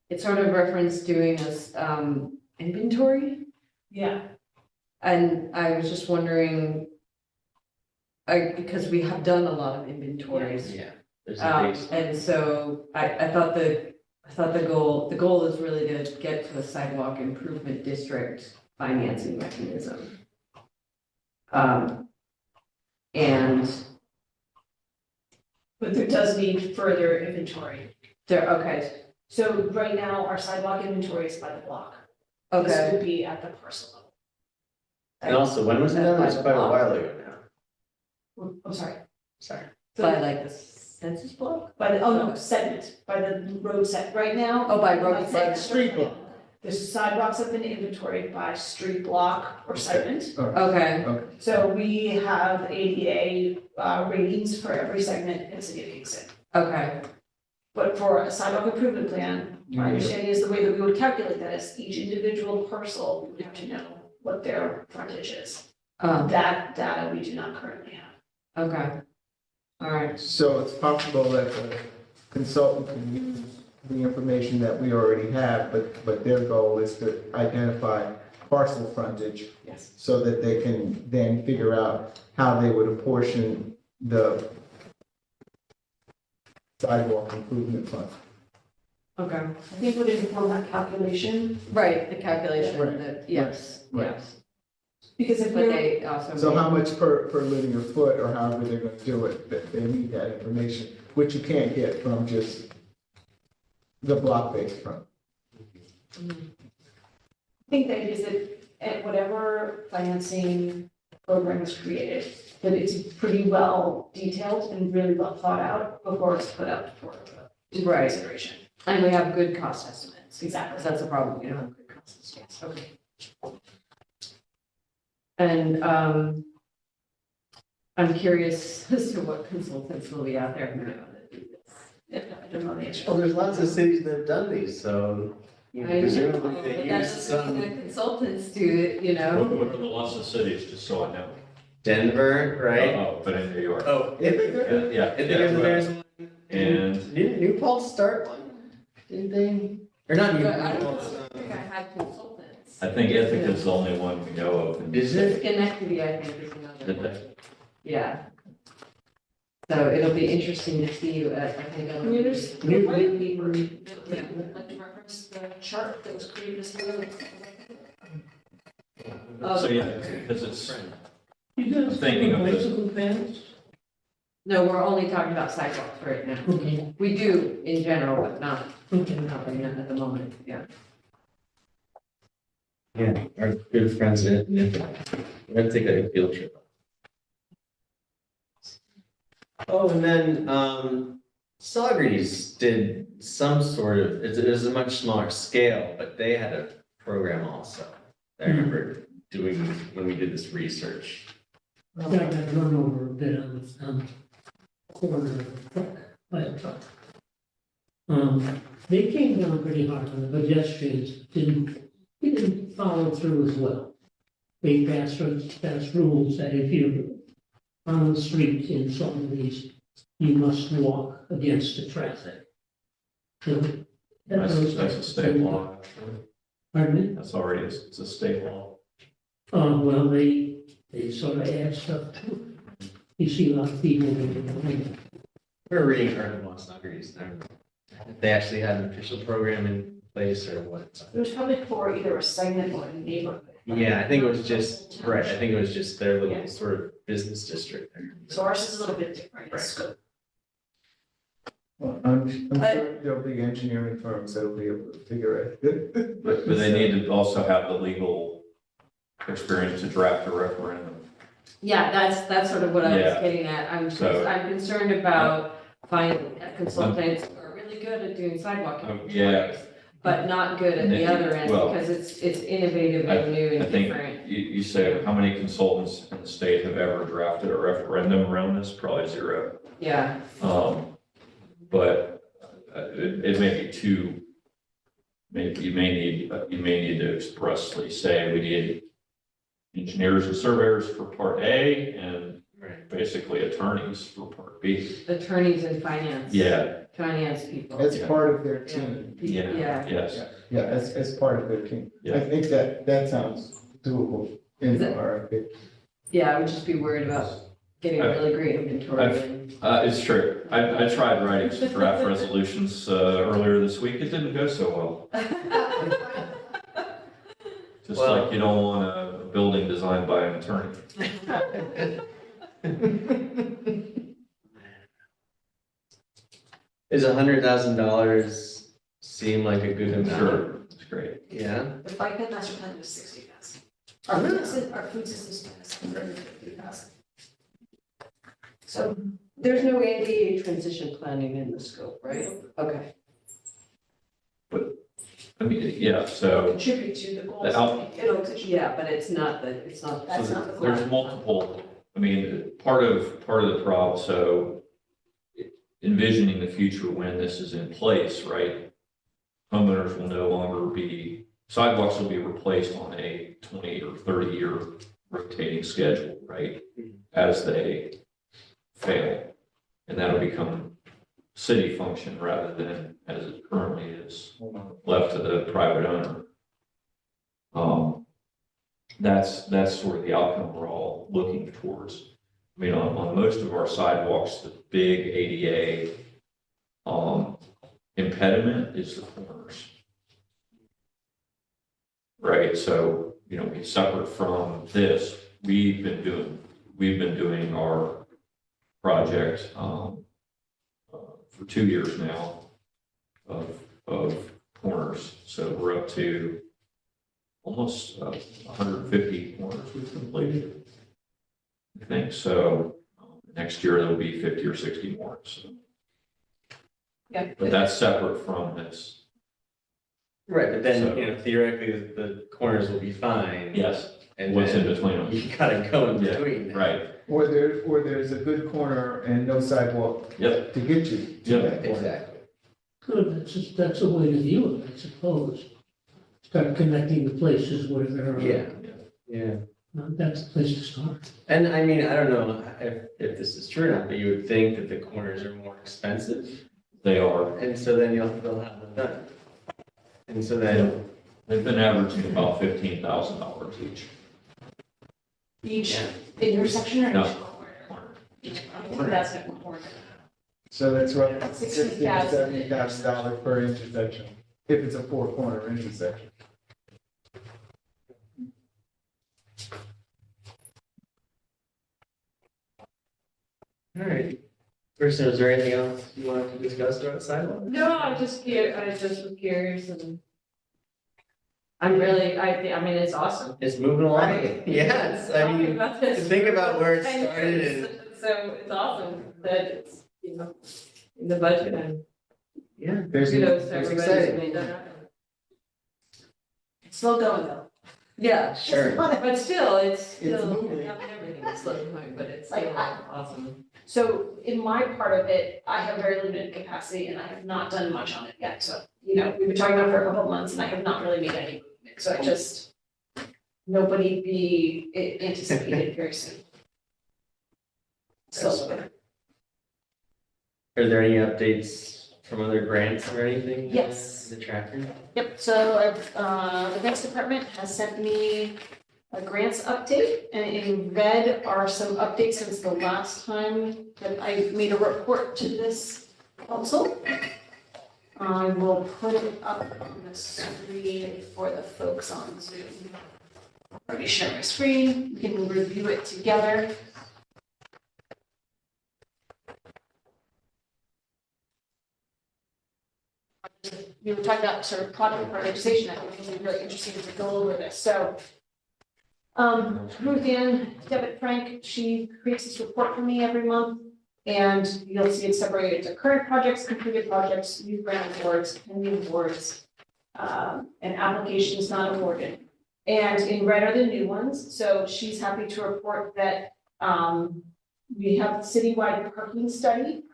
Speaker 3: it sort of referenced doing this, inventory.
Speaker 5: Yeah.
Speaker 3: And I was just wondering, because we have done a lot of inventories.
Speaker 2: Yeah, there's a base.
Speaker 3: And so I thought the goal is really to get to a sidewalk improvement district financing mechanism. And
Speaker 5: But there does need further inventory.
Speaker 3: there, okay,
Speaker 5: So right now, our sidewalk inventory is by the block. This
Speaker 3: okay,
Speaker 5: will be at the parcel level.
Speaker 2: And also, when was it done? It was quite a while ago now.
Speaker 5: I'm sorry.
Speaker 2: Sorry.
Speaker 3: by like the census block?
Speaker 5: By the, oh no, segment, by the road set, right now.
Speaker 3: Oh, by road,
Speaker 5: I'd
Speaker 3: by
Speaker 5: say
Speaker 3: the
Speaker 6: street block.
Speaker 5: The sidewalks have been inventoried by street block or segment.
Speaker 3: Okay,
Speaker 5: So we have ADA ratings for every segment in City of Kingston.
Speaker 3: okay,
Speaker 5: But for a sidewalk improvement plan, my understanding is the way that we would calculate that is each individual parcel, we would have to know what their frontage is. That data we do not currently have.
Speaker 3: okay. All right,
Speaker 6: So it's possible that the consultant can use the information that we already have, but their goal is to identify parcel frontage
Speaker 5: Yes.
Speaker 6: so that they can then figure out how they would apportion the sidewalk improvement fund.
Speaker 3: okay.
Speaker 5: I think would inform that calculation,
Speaker 3: Right, the calculation,
Speaker 6: Right,
Speaker 3: that, yes,
Speaker 6: right.
Speaker 3: yes.
Speaker 5: because if
Speaker 3: But
Speaker 5: we're,
Speaker 3: they also.
Speaker 6: So how much per linear foot or however they're gonna do it, that they need that information, which you can't get from just the block-based front.
Speaker 5: I think the idea is that at whatever financing program is created, that it's pretty well detailed and really well thought out before it's put up for
Speaker 3: Right.
Speaker 5: consideration.
Speaker 3: And we have good cost estimates.
Speaker 5: Exactly.
Speaker 3: Because that's a problem, we don't have good cost estimates, okay. And, I'm curious as to what consultants will be out there now that do this.
Speaker 5: I don't know the answer.
Speaker 2: Well, there's lots of cities that have done these, so Presumably they
Speaker 3: That
Speaker 2: use
Speaker 3: doesn't mean
Speaker 2: some
Speaker 3: that consultants do it, you know?
Speaker 7: What are the lots of cities, just so I know?
Speaker 2: Denver, right?
Speaker 7: Oh, but in New York.
Speaker 2: Oh, Ithaca?
Speaker 7: Yeah,
Speaker 2: There's one.
Speaker 7: And
Speaker 2: Didn't New Paltz start one? Didn't they? Or not New
Speaker 3: But I don't
Speaker 2: Paltz.
Speaker 3: think I had consultants.
Speaker 7: I think Ithaca's the only one we know of. in the
Speaker 2: Is it?
Speaker 3: Schenectady, I think, is another
Speaker 7: Did
Speaker 3: one.
Speaker 7: they?
Speaker 3: Yeah. So it'll be interesting to see, I think.
Speaker 5: I mean, there's,
Speaker 8: New-
Speaker 5: I'd like to reference the chart that was created as well.
Speaker 7: So, yeah, because it's,
Speaker 8: You guys
Speaker 7: Thinking of this.
Speaker 8: bicycle paths?
Speaker 3: No, we're only talking about sidewalks right now.
Speaker 8: Okay,
Speaker 3: We do in general, but not
Speaker 8: okay.
Speaker 3: at the moment, yeah.
Speaker 2: Yeah, our good friends in Ithaca. We're gonna take a field trip. Oh, and then, Saugerties did some sort of, it was a much smaller scale, but they had a program also. I remember doing, when we did this research.
Speaker 8: I got run over a bit on the corner of the truck, by a truck. They came down pretty hard on the pedestrians, didn't follow through as well. They passed rules that if you're on the street in some of these, you must walk against the traffic. So that
Speaker 7: that's
Speaker 8: was-
Speaker 7: a state law, actually.
Speaker 8: Pardon me?
Speaker 7: That's already, it's a state law.
Speaker 8: Well, they sort of add stuff to it. You see a lot of people that don't.
Speaker 2: We were reading an article on Saugerties, I don't know if they actually had an official program in place or what.
Speaker 5: It was probably for either a segment or a neighborhood.
Speaker 2: Yeah, I think it was just, right, I think it was just their
Speaker 5: Yeah.
Speaker 2: little sort of business district there.
Speaker 5: So ours is a little bit different in
Speaker 2: Right.
Speaker 5: scope.
Speaker 6: Well, I'm sure there'll be engineering firms that'll be able to figure it.
Speaker 7: But they need to also have the legal experience to draft a referendum.
Speaker 3: Yeah, that's sort of what I was
Speaker 7: Yeah.
Speaker 3: getting at.
Speaker 7: So-
Speaker 3: I'm concerned about finding consultants who are really good at doing sidewalk.
Speaker 7: Yeah.
Speaker 3: But not good at the other end
Speaker 7: Well,
Speaker 3: because it's innovative and new
Speaker 7: I
Speaker 3: and
Speaker 7: think
Speaker 3: different.
Speaker 7: you say, how many consultants in the state have ever drafted a referendum around this? Probably zero.
Speaker 3: Yeah,
Speaker 7: But it may be too, maybe you may need to expressly say, we need engineers and surveyors for part A and
Speaker 2: Right.
Speaker 7: basically attorneys for part B.
Speaker 3: attorneys and finance.
Speaker 7: Yeah,
Speaker 3: Finance people.
Speaker 6: As
Speaker 7: Yeah.
Speaker 6: part of their team.
Speaker 7: yeah,
Speaker 3: Yeah.
Speaker 7: yes.
Speaker 6: Yeah, as part of their team. I
Speaker 7: Yeah.
Speaker 6: think that sounds doable in the RFP.
Speaker 3: Yeah, I would just be worried about getting a really great inventory. and-
Speaker 7: It's true. I tried writing some draft resolutions earlier this week. It didn't go so well. Just
Speaker 2: Well-
Speaker 7: like you don't want a building designed by an attorney.
Speaker 2: Is $100,000 seem like a good amount?
Speaker 7: Sure, it's great.
Speaker 2: Yeah,
Speaker 5: The bike and master plan was 60,000. Our food systems plan is 150,000. So
Speaker 3: There's no ADA transition planning in the scope, right? Okay.
Speaker 7: I mean, yeah, so
Speaker 5: contribute to the goals.
Speaker 7: The out-
Speaker 3: Yeah, but it's not
Speaker 5: That's
Speaker 7: So
Speaker 5: not the
Speaker 7: there's
Speaker 5: plan.
Speaker 7: multiple, I mean, part of the problem, so envisioning the future when this is in place, right? Homeowners will no longer be, sidewalks will be replaced on a 20 or 30-year rotating schedule, right? As they fail. And that'll become city function rather than as it currently is left to the private owner. That's sort of the outcome we're all looking towards. I mean, on most of our sidewalks, the big ADA impediment is the corners. Right, so, separate from this, we've been doing our project for 2 years now of corners. So we're up to almost 150 corners we've completed. I think so. Next year there'll be 50 or 60 more. So.
Speaker 5: Yeah.
Speaker 7: But that's separate from this.
Speaker 2: right, but then,
Speaker 7: So-
Speaker 2: theoretically, the corners will be fine.
Speaker 7: Yes.
Speaker 2: And
Speaker 7: What's in
Speaker 2: then
Speaker 7: between them?
Speaker 2: you gotta go in
Speaker 7: Yeah,
Speaker 2: between.
Speaker 7: Right.
Speaker 6: Or there's a good corner and no sidewalk
Speaker 7: Yep.
Speaker 6: to get you to
Speaker 7: Yep.
Speaker 6: that corner.
Speaker 2: Exactly.
Speaker 8: Good, that's a way to view it, I suppose. start connecting the places where there are.
Speaker 2: Yeah.
Speaker 8: That's the place to start.
Speaker 2: And I mean, I don't know if this is true or not, but you would think that the corners are more expensive.
Speaker 7: They are,
Speaker 2: And so then they'll have them done. And so then,
Speaker 7: they've been averaging about $15,000 each.
Speaker 5: Each
Speaker 2: yeah,
Speaker 5: intersection or
Speaker 7: No.
Speaker 5: each corner? Each corner. That's a corner.
Speaker 6: So that's roughly
Speaker 5: $60,000.
Speaker 6: $60,000 to $70,000 per intersection, if it's a four-corner intersection.
Speaker 2: all right. Kristen, is there anything else you wanted to discuss about sidewalk?
Speaker 1: No, I just was curious and I'm really, I mean, it's awesome.
Speaker 2: It's moving along.
Speaker 1: Right.
Speaker 2: Yes, I mean,
Speaker 1: About
Speaker 2: to
Speaker 1: this
Speaker 2: think
Speaker 1: for
Speaker 2: about where it
Speaker 1: 10
Speaker 2: started
Speaker 1: years. So it's awesome that it's, you know, in the budget and
Speaker 2: yeah,
Speaker 6: There's,
Speaker 1: kudos to
Speaker 2: it's
Speaker 1: everybody who
Speaker 2: exciting.
Speaker 1: made that happen.
Speaker 5: It's slow going though.
Speaker 1: Yeah,
Speaker 2: Sure.
Speaker 1: but still, it's
Speaker 6: It's
Speaker 1: still,
Speaker 6: moving.
Speaker 1: I mean, everything is slow moving, but it's
Speaker 5: Like,
Speaker 1: still
Speaker 5: I-
Speaker 1: awesome.
Speaker 5: So in my part of it, I have very limited capacity and I have not done much on it yet. So, you know, we've been talking about it for a couple of months and I have not really made any movement. So I just, nobody be anticipated very soon. So,
Speaker 2: Are there any updates from other grants or anything?
Speaker 5: Yes.
Speaker 2: The tracker?
Speaker 5: yep, so the grants department has sent me a grants update, and in red are some updates since the last time that I made a report to this council. I will put it up on the screen for the folks on Zoom. Let me share my screen, we can review it together. We were talking about sort of product prioritization, I think it would be really interesting to go over this, so. Ruth Ann Devitt Frank, she creates this report for me every month. And you'll see it separated into current projects, completed projects, new grant awards, pending awards, and applications not awarded. And in red are the new ones, so she's happy to report that, we have the citywide parking study.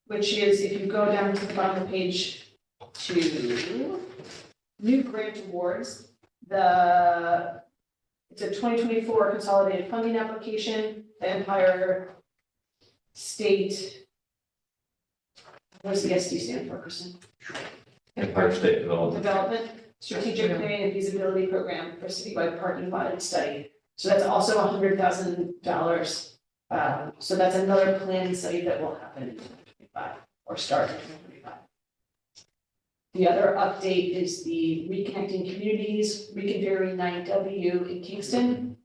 Speaker 5: Which is, if you go down to the bottom of the page to new grant awards, it's a 2024 consolidated funding application, the Empire State. What does the SD stand for, Kristen?
Speaker 7: Empire State Development.
Speaker 5: Development, Strategic Planning and Feasibility Program for citywide parking lot study. So that's also $100,000. So that's another planning study that will happen in 2025 or start in 2025. The other update is the Reconnecting Communities, Reconfiguring 9W in Kingston.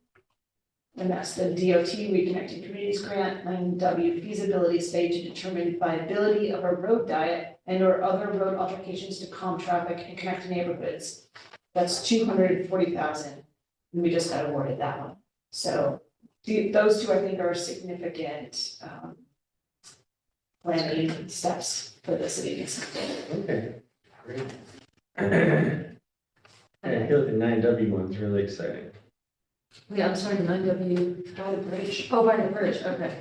Speaker 5: And that's the DOT Reconnecting Communities Grant, 9W feasibility study to determine viability of a road diet and or other road altercations to calm traffic and connect neighborhoods. That's $240,000, and we just got awarded that one. So those two, I think, are significant planning steps for the city of Kingston.
Speaker 2: Okay, great. I feel like the 9W one's really exciting.
Speaker 1: Yeah, I'm sorry, the 9W.
Speaker 5: By the bridge.
Speaker 1: Oh, by the bridge, okay.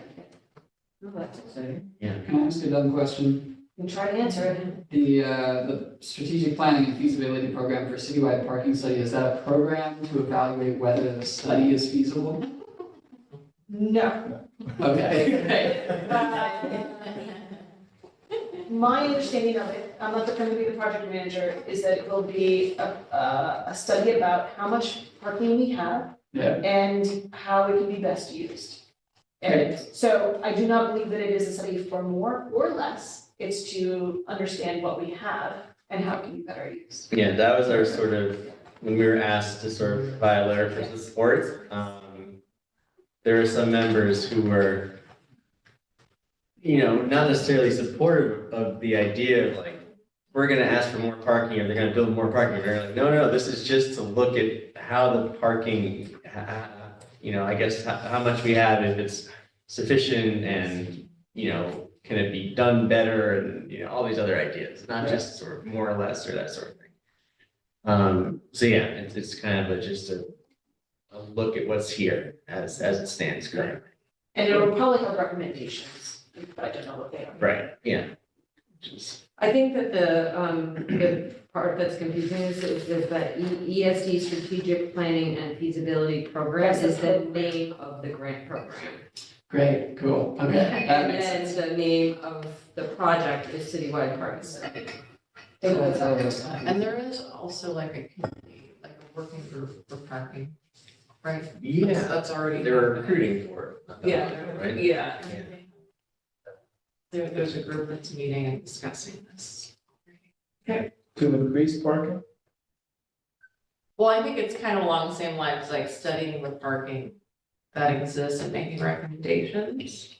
Speaker 1: Oh, that's exciting.
Speaker 2: Yeah.
Speaker 4: Can I ask a dumb question?
Speaker 5: You can try to answer it.
Speaker 4: The strategic planning and feasibility program for citywide parking study, is that a program to evaluate whether the study is feasible?
Speaker 5: No.
Speaker 4: Okay.
Speaker 5: My understanding of it, I'm not going to be the project manager, is that it will be a study about how much parking we have
Speaker 4: Yeah,
Speaker 5: and how it can be best used. And so I do not believe that it is a study for more or less. It's to understand what we have and how it can be better used.
Speaker 2: Yeah, that was our sort of, when we were asked to sort of provide a letter for support, there were some members who were, not necessarily supportive of the idea of like, we're gonna ask for more parking, or they're gonna build more parking, and they're like, no, this is just to look at how the parking, I guess how much we have, if it's sufficient, and, can it be done better, and, all these other ideas, not just sort of more or less, or that sort of thing. So yeah, it's kind of just a look at what's here as it stands currently.
Speaker 5: And it will probably have recommendations, but I don't know what they are.
Speaker 2: Right, yeah. Which is
Speaker 3: I think that the part that's confusing is that ESD Strategic Planning and Feasibility Program
Speaker 5: That's the
Speaker 3: is the
Speaker 5: program.
Speaker 3: name of the grant program.
Speaker 4: Great, cool, okay, that
Speaker 3: And
Speaker 4: makes sense.
Speaker 3: then the name of the project is Citywide Parking Study.
Speaker 4: That's how it is.
Speaker 1: And there is also like a committee, like a working group for parking, right?
Speaker 2: Yeah,
Speaker 1: That's already.
Speaker 2: they're
Speaker 1: happening.
Speaker 2: recruiting for it.
Speaker 1: Yeah,
Speaker 2: Right?
Speaker 1: yeah. There's a group that's meeting and discussing this.
Speaker 6: To increase parking?
Speaker 1: Well, I think it's kind of along the same lines, like studying the parking that exists and making recommendations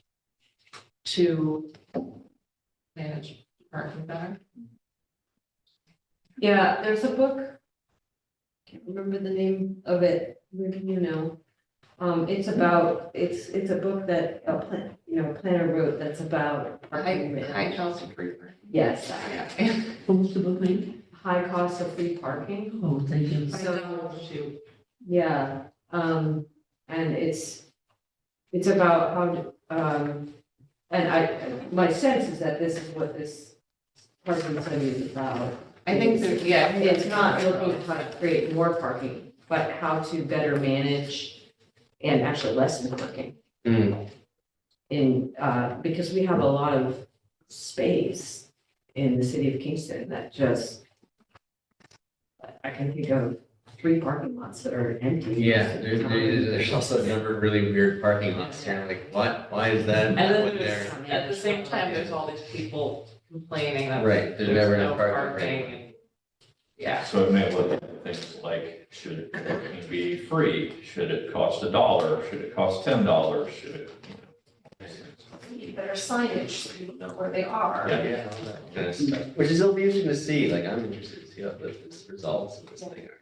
Speaker 1: to manage parking better.
Speaker 3: Yeah, there's a book. Can't remember the name of it, maybe you know. It's about, it's a book that a planner wrote that's about parking.
Speaker 1: High cost of free parking.
Speaker 3: Yes,
Speaker 1: Yeah.
Speaker 8: What was the book name?
Speaker 3: high cost of free parking.
Speaker 8: Oh, thank you.
Speaker 3: So-
Speaker 1: Shoot.
Speaker 3: Yeah, and it's about and my sense is that this is what this parking study is about.
Speaker 1: I think that, yeah. I think
Speaker 3: It's
Speaker 1: that's
Speaker 3: not
Speaker 1: kind of
Speaker 3: looking at how to create more parking, but how to better manage and actually lessen parking.
Speaker 2: Hmm.
Speaker 3: Because we have a lot of space in the city of Kingston that just, I can think of 3 parking lots that are empty.
Speaker 2: Yeah, there's also a number of really weird parking lots here, like, what, why is that?
Speaker 1: And then
Speaker 2: one
Speaker 1: there's,
Speaker 2: there?
Speaker 1: at the same time, there's all these people complaining that
Speaker 2: Right, there's never enough parking, right.
Speaker 1: and- Yeah,
Speaker 7: So it may look at things like, should parking be free? Should it cost $1? Should it cost $10? Should it,
Speaker 5: We need better signage so people know where they are.
Speaker 2: Yeah, all that kind of stuff, which is it'll be interesting to see, like, I'm interested to see how the results of this thing are.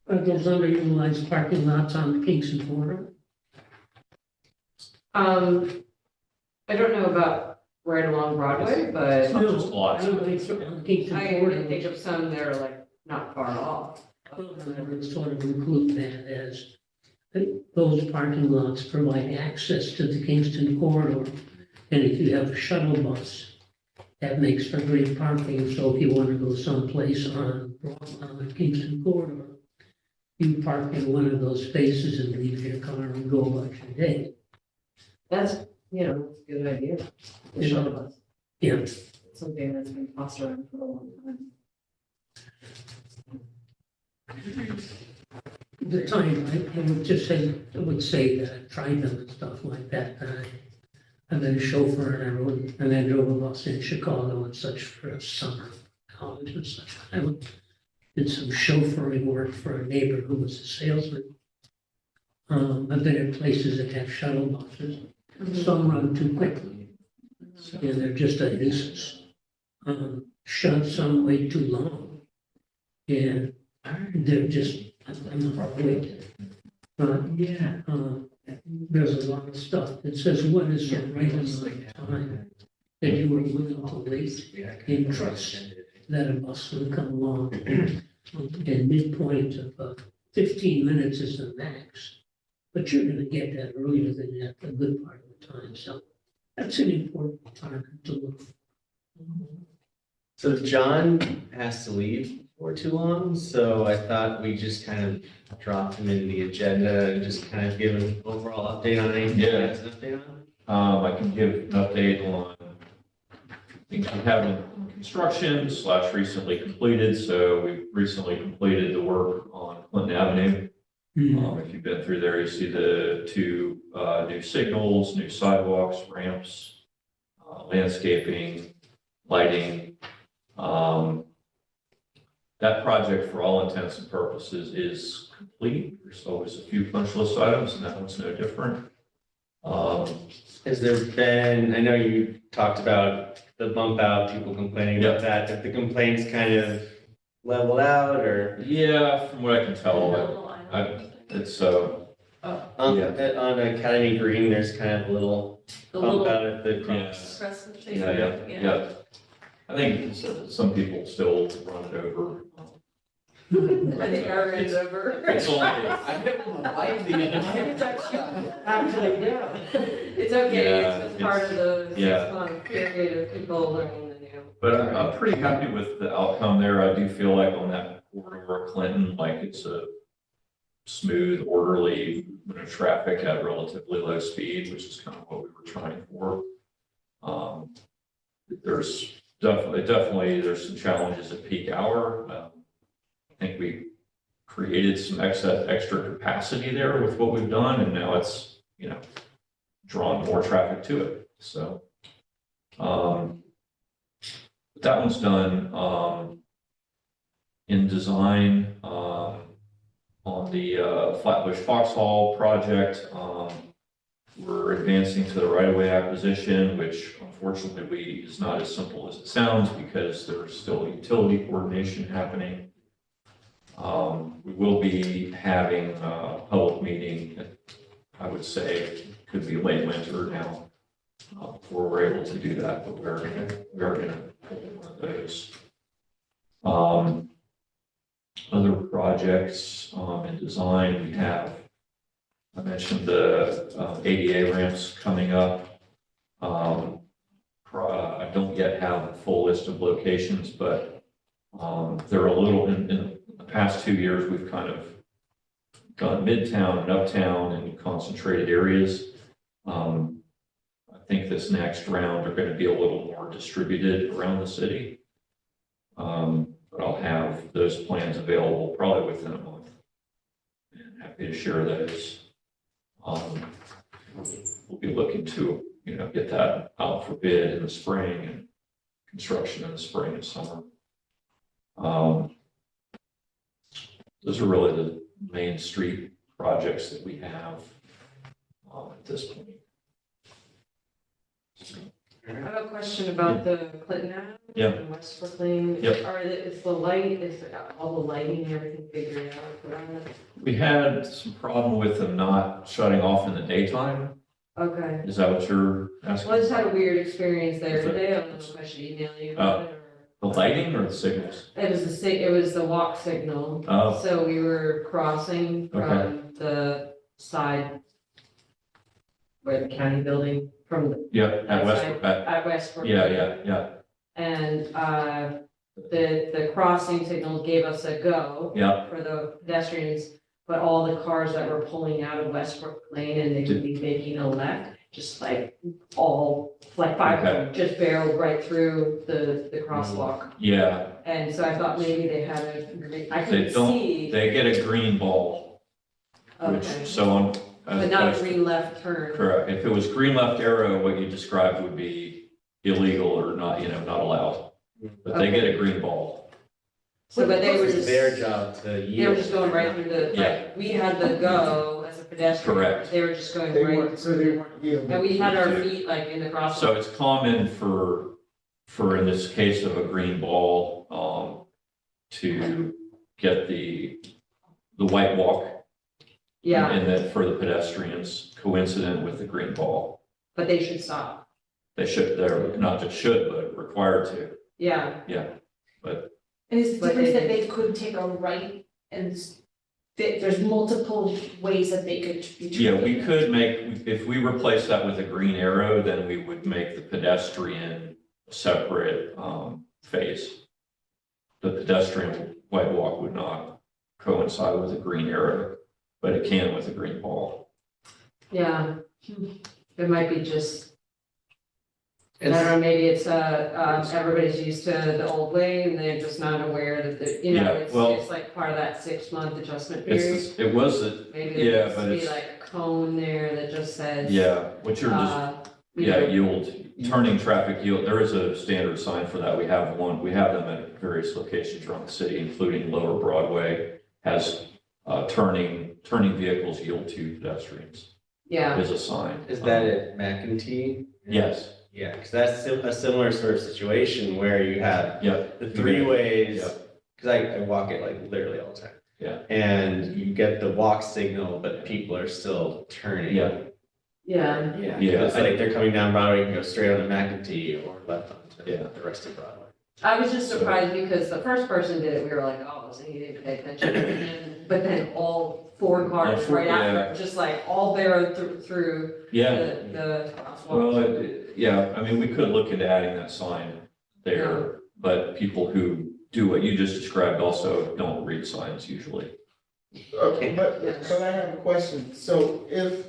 Speaker 8: Are those underutilized parking lots on the Kingston corridor?
Speaker 3: I don't know about right along Broadway, but
Speaker 7: not just lots.
Speaker 8: I don't think so, on the Kingston
Speaker 3: I
Speaker 8: corridor.
Speaker 3: can think of some that are like not far off.
Speaker 8: I would sort of include that as those parking lots provide access to the Kingston corridor. And if you have a shuttle bus, that makes for great parking. So if you want to go someplace on the Kingston corridor, you park in one of those spaces and leave your car and go about your day.
Speaker 3: That's, it's a good idea. The shuttle bus.
Speaker 8: Yeah.
Speaker 3: It's something that's been tossed around for a long time.
Speaker 8: The time, I would just say, I would say that I've tried them and stuff like that, and I've been a chauffeur and I drove a bus in Chicago and such for a summer, college and such. Did some chauffeuring work for a neighbor who was a salesman. I've been in places that have shuttle buses, some run too quickly, and they're just a nuisance. Some way too long, and they're just, I'm not waiting. There's a lot of stuff. It says, what is the right amount of time that you are willing to wait in trust that a bus will come along? And midpoint of 15 minutes is the max, but you're gonna get that earlier than that a good part of the time, so that's an important target to look for.
Speaker 2: So John has to leave for too long, so I thought we just kind of drop him in the agenda and just kind of give an overall update on anything. he
Speaker 7: Yeah.
Speaker 2: has an update on.
Speaker 7: I can give an update on things we have in construction / recently completed. So we recently completed the work on Clinton Avenue. If you've been through there, you see the 2 new signals, new sidewalks, ramps, landscaping, lighting. That project, for all intents and purposes, is complete. There's always a few punch list items, and that one's no different.
Speaker 2: Has there been, I know you talked about the bump out, people complaining about that, have the complaints kind of leveled out or?
Speaker 7: Yeah, from what I can tell, it's,
Speaker 2: On,
Speaker 7: Yeah.
Speaker 2: on Academy Green, there's kind of a little
Speaker 1: The
Speaker 2: bump
Speaker 1: little
Speaker 2: out at the cross.
Speaker 1: crescent shape.
Speaker 7: yeah. I think some people still run it over
Speaker 3: When the air is over.
Speaker 7: It's only,
Speaker 4: I bet we'll like the.
Speaker 3: Actually, yeah. It's okay,
Speaker 7: Yeah,
Speaker 3: it's just part of the
Speaker 7: yeah.
Speaker 3: 6-month period of people learning the new.
Speaker 7: but I'm pretty happy with the outcome there. I do feel like on that corridor of Clinton, like it's a smooth, orderly, traffic at relatively low speed, which is kind of what we were trying for. There's definitely, there's some challenges at peak hour. I think we created some extra capacity there with what we've done, and now it's, drawn more traffic to it. So, that one's done. In design, on the Flatbush Foxhall project, we're advancing to the right-of-way acquisition, which unfortunately is not as simple as it sounds because there's still utility coordination happening. We will be having a public meeting, I would say, could be late winter now, before we're able to do that, but we are gonna hold one of those. Other projects, in design, we have, I mentioned the ADA ramps coming up. I don't yet have a full list of locations, but they're a little, in the past 2 years, we've kind of done midtown and uptown and concentrated areas. I think this next round are going to be a little more distributed around the city. But I'll have those plans available probably within a month. And happy to share those. We'll be looking to, get that out for bid in the spring and construction in the spring and summer. Those are really the main street projects that we have at this point.
Speaker 3: I have a question about the Clinton Ave.
Speaker 7: Yeah.
Speaker 3: And West Brookline.
Speaker 7: Yep.
Speaker 3: Is all the lighting and everything figured out around it?
Speaker 7: We had some problem with them not shutting off in the daytime.
Speaker 3: Okay.
Speaker 7: Is that what you're asking?
Speaker 3: Well, I just had a weird experience there today. I don't know if I should email you about it or.
Speaker 7: The lighting or the signals?
Speaker 3: It was the walk signal.
Speaker 7: Oh,
Speaker 3: So we were crossing from the side where the county building from the,
Speaker 7: yeah, at Westbrook,
Speaker 3: at West Brookline.
Speaker 7: yeah.
Speaker 3: And the crossing signal gave us a go.
Speaker 7: Yeah.
Speaker 3: For the pedestrians, but all the cars that were pulling out of Westbrook Lane and they could be making a left, just like five of them just barreled right through the crosswalk.
Speaker 7: Yeah,
Speaker 3: And so I thought maybe they had I couldn't see.
Speaker 7: they get a green ball, which,
Speaker 3: Okay.
Speaker 7: so on.
Speaker 3: But not a green left turn.
Speaker 7: Correct. If it was green left arrow, what you described would be illegal or not, not allowed. But they get a green ball.
Speaker 3: So, but they were
Speaker 2: It's
Speaker 3: just,
Speaker 2: their job to
Speaker 3: they were
Speaker 2: yield.
Speaker 3: just going right through the, like, we had the go as a pedestrian.
Speaker 7: Correct.
Speaker 3: They were just going
Speaker 6: They
Speaker 3: right.
Speaker 6: weren't, so they weren't yielding.
Speaker 3: And we had our feet like in the crosswalk.
Speaker 7: So it's common for in this case of a green ball, to get the white walk.
Speaker 3: Yeah,
Speaker 7: And then for the pedestrians, coincident with the green ball.
Speaker 3: but they should stop.
Speaker 7: They're not just should, but required to.
Speaker 3: Yeah,
Speaker 5: And it's the
Speaker 3: But
Speaker 5: difference
Speaker 3: they-
Speaker 5: that they could take a right and there's multiple ways that they could be.
Speaker 7: Yeah, we
Speaker 5: treated.
Speaker 7: could make, if we replace that with a green arrow, then we would make the pedestrian a separate phase. The pedestrian white walk would not coincide with a green arrow, but it can with a green ball.
Speaker 3: yeah. It might be just, I don't know, maybe it's, everybody's used to the old way and they're just not aware that,
Speaker 7: Yeah, well-
Speaker 3: it's like part of that 6-month adjustment period.
Speaker 7: It was,
Speaker 3: Maybe
Speaker 7: yeah,
Speaker 3: there needs
Speaker 7: but
Speaker 3: to be
Speaker 7: it's-
Speaker 3: like a cone there that just says.
Speaker 7: yeah, what you're just, yield, turning traffic yield, there is a standard sign for that. We have them at various locations around the city, including Lower Broadway, has turning vehicles yield to pedestrians,
Speaker 3: Yeah,
Speaker 7: is a sign.
Speaker 2: Is that at McEntee?
Speaker 7: Yes,
Speaker 2: Yeah, because that's a similar sort of situation where you have
Speaker 7: yep,
Speaker 2: the three ways,
Speaker 7: Yeah.
Speaker 2: because I walk it like literally all the time.
Speaker 7: Yeah.
Speaker 2: And you get the walk signal, but people are still turning.
Speaker 7: Yeah.
Speaker 3: yeah,
Speaker 2: Yeah, it's like they're coming down Broadway, you can go straight onto McEntee or left onto
Speaker 7: Yeah.
Speaker 2: the rest of Broadway.
Speaker 3: I was just surprised because the first person did it, we were like, oh, so he didn't pay attention. And then- But then all 4 cars
Speaker 7: All four,
Speaker 3: right after, just like all barreled through
Speaker 7: Yeah,
Speaker 3: the crosswalk.
Speaker 7: well, yeah, I mean, we could look into adding that sign there, but people who do what you just described also don't read signs usually.
Speaker 6: Okay, but I have a question. So if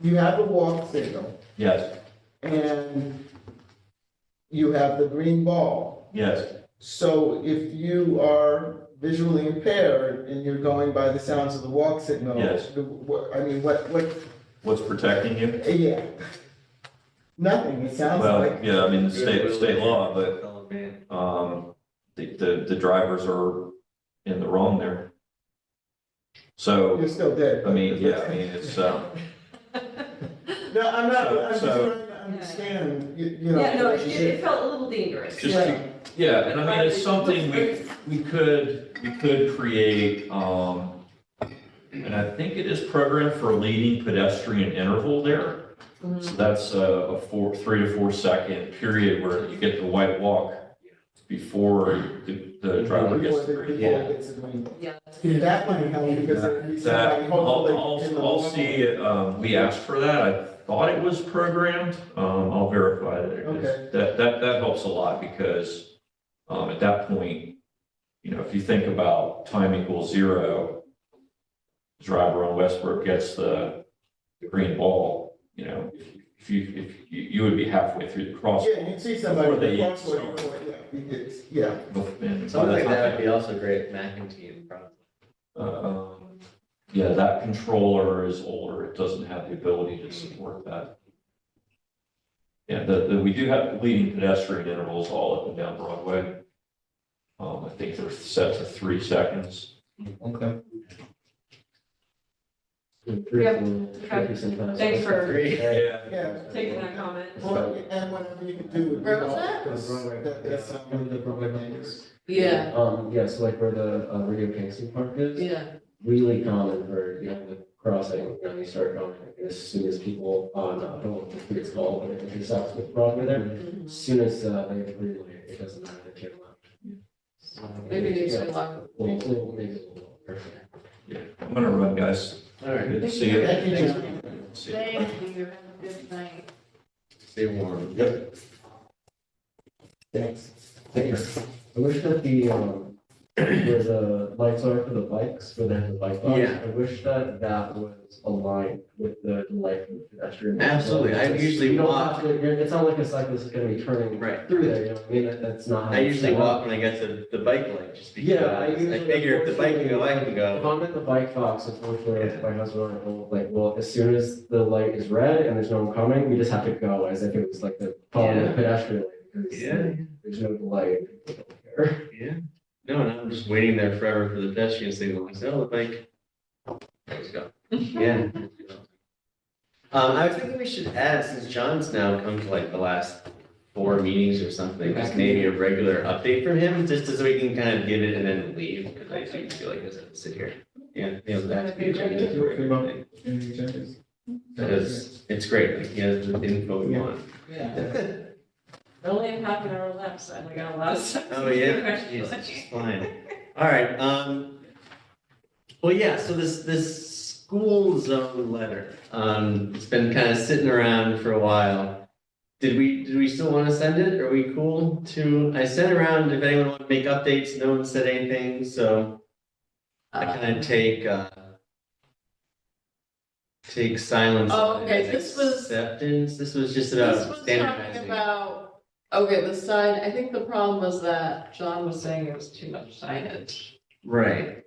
Speaker 6: you have a walk signal
Speaker 7: Yes,
Speaker 6: and you have the green ball,
Speaker 7: yes,
Speaker 6: so if you are visually impaired and you're going by the sounds of the walk signal.
Speaker 7: Yes.
Speaker 6: I mean, what,
Speaker 7: what's protecting you?
Speaker 6: yeah. Nothing, it sounds
Speaker 7: Well,
Speaker 6: like.
Speaker 7: yeah, I mean, state law, but,
Speaker 2: Fellow man.
Speaker 7: the drivers are in the wrong there. So,
Speaker 6: You're still dead.
Speaker 7: I mean, yeah, I mean, it's,
Speaker 6: No, I'm not, I'm just
Speaker 7: So-
Speaker 6: trying to understand, you know.
Speaker 3: Yeah, no, it felt a little dangerous.
Speaker 7: just, yeah, and I mean, it's something we could create, and I think it is programmed for a leading pedestrian interval there. So that's a 3 to 4 second period where you get the white walk before the driver gets the green.
Speaker 2: Yeah.
Speaker 6: Gets the green.
Speaker 3: Yeah.
Speaker 6: That might help because it'd be somebody
Speaker 7: That,
Speaker 6: hopefully in the
Speaker 7: I'll
Speaker 6: walk.
Speaker 7: see, we asked for that, I thought it was programmed, I'll verify that it is.
Speaker 6: Okay.
Speaker 7: That helps a lot because, at that point, you know, if you think about time equals 0, driver on Westbrook gets the green ball, you know, if you would be halfway through the crosswalk.
Speaker 6: Yeah, you'd see somebody
Speaker 7: Before
Speaker 6: with
Speaker 7: they
Speaker 6: a crossword,
Speaker 7: start.
Speaker 6: yeah.
Speaker 7: And
Speaker 2: Something like that would be also great, McEntee, probably.
Speaker 7: Yeah, that controller is older, it doesn't have the ability to support that. Yeah, we do have leading pedestrian intervals all up and down Broadway. I think they're set to 3 seconds.
Speaker 6: Okay.
Speaker 3: Thanks for
Speaker 7: Yeah.
Speaker 6: Yeah.
Speaker 3: taking that comment.
Speaker 6: Well, and whatever you can do with.
Speaker 1: Where was that?
Speaker 6: That's one of the programs.
Speaker 1: Yeah,
Speaker 9: Yeah, so like where the Radio Kingston Park is,
Speaker 1: yeah.
Speaker 9: really common for, you know, the crossing, you know, you start going, as soon as people on, I don't know what it's called, but it intersects with Broadway there.
Speaker 1: Mhm.
Speaker 9: As soon as they have a green light, it doesn't matter, they turn left.
Speaker 1: Maybe it needs to
Speaker 9: Yeah,
Speaker 1: be longer.
Speaker 9: Maybe a little perfect.
Speaker 7: Yeah, I'm gonna run, guys.
Speaker 2: All right,
Speaker 7: Good to see you.
Speaker 6: Thank you,
Speaker 2: Thanks.
Speaker 6: John.
Speaker 7: See you.
Speaker 1: Thank you, have a good night.
Speaker 2: Stay warm.
Speaker 9: Yep. Thanks. Thanks. I wish that where the lights are for the bikes, where they have the bike box.
Speaker 2: Yeah.
Speaker 9: I wish that was aligned with the light for the pedestrian.
Speaker 2: Absolutely. I usually
Speaker 9: You don't
Speaker 2: walk.
Speaker 9: have to- It's not like a cyclist is gonna be turning
Speaker 2: Right.
Speaker 9: through there, you know what I mean? That's not. how
Speaker 2: I
Speaker 9: it's
Speaker 2: usually
Speaker 9: set up.
Speaker 2: walk when I get to the bike light, just because
Speaker 9: Yeah, I
Speaker 2: I
Speaker 9: usually.
Speaker 2: figure if the bike can go, I can
Speaker 9: If
Speaker 2: go.
Speaker 9: I'm at the bike box, unfortunately,
Speaker 2: Yeah.
Speaker 9: my husband and I will, like, well, as soon as the light is red and there's no one coming, we just have to go as if it was like the following
Speaker 2: Yeah.
Speaker 9: pedestrian lane. Because
Speaker 2: Yeah,
Speaker 9: there's no delay. People don't care.
Speaker 2: yeah. No, and I'm just waiting there forever for the pedestrian signal. I say, oh, the bike. Let's go. Yeah. I was thinking we should add, since John's now come to like the last 4 meetings or something, just maybe a regular update from him, just so we can kind of give it and then leave, because I do feel like I have to sit here. Yeah, yeah, that's the agenda.
Speaker 6: In the agendas.
Speaker 2: Because it's great, like, he has the info we want.
Speaker 1: Yeah. Only a half an hour left, so I only got a lot of stuff.
Speaker 2: Oh, yeah, jeez, it's just fine. All right, well, yeah, so this school zone letter, it's been kind of sitting around for a while. Did we still want to send it? Are we cool to, I sent around if anyone wanted to make updates, no one said anything, so I kind of take silence
Speaker 1: Oh, okay,
Speaker 2: as
Speaker 1: this was-
Speaker 2: acceptance. This was just
Speaker 1: This
Speaker 2: about
Speaker 1: was talking
Speaker 2: standardizing.
Speaker 1: about, okay, the sign, I think the problem was that John was saying it was too much signage.
Speaker 2: Right.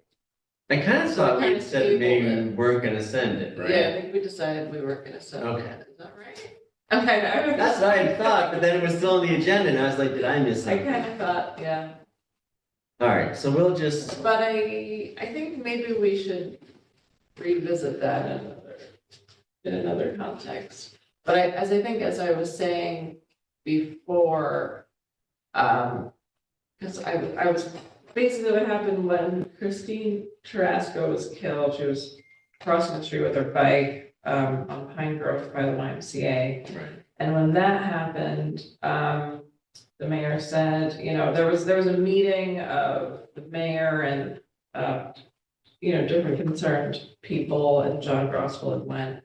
Speaker 2: I kind of thought we
Speaker 1: Kind
Speaker 2: had
Speaker 1: of
Speaker 2: said that maybe
Speaker 1: tabled
Speaker 2: we weren't gonna send it, right?
Speaker 1: Yeah, I think we decided we weren't gonna send
Speaker 2: Okay.
Speaker 1: it, is that right? Okay, I
Speaker 2: That's what I had thought, but then it was still on the agenda and I was like, did I miss
Speaker 1: I
Speaker 2: something?
Speaker 1: kind of thought, yeah,
Speaker 2: All right, so we'll just,
Speaker 1: but I think maybe we should revisit that in another context. But as I was saying before, because I was, basically what happened when Christine Tarasco was killed, she was crossing the street with her bike, on Pine Grove by the YMCA.
Speaker 2: right,
Speaker 1: And when that happened, the mayor said, you know, there was a meeting of the mayor and, you know, different concerned people, and John Grossfeld went.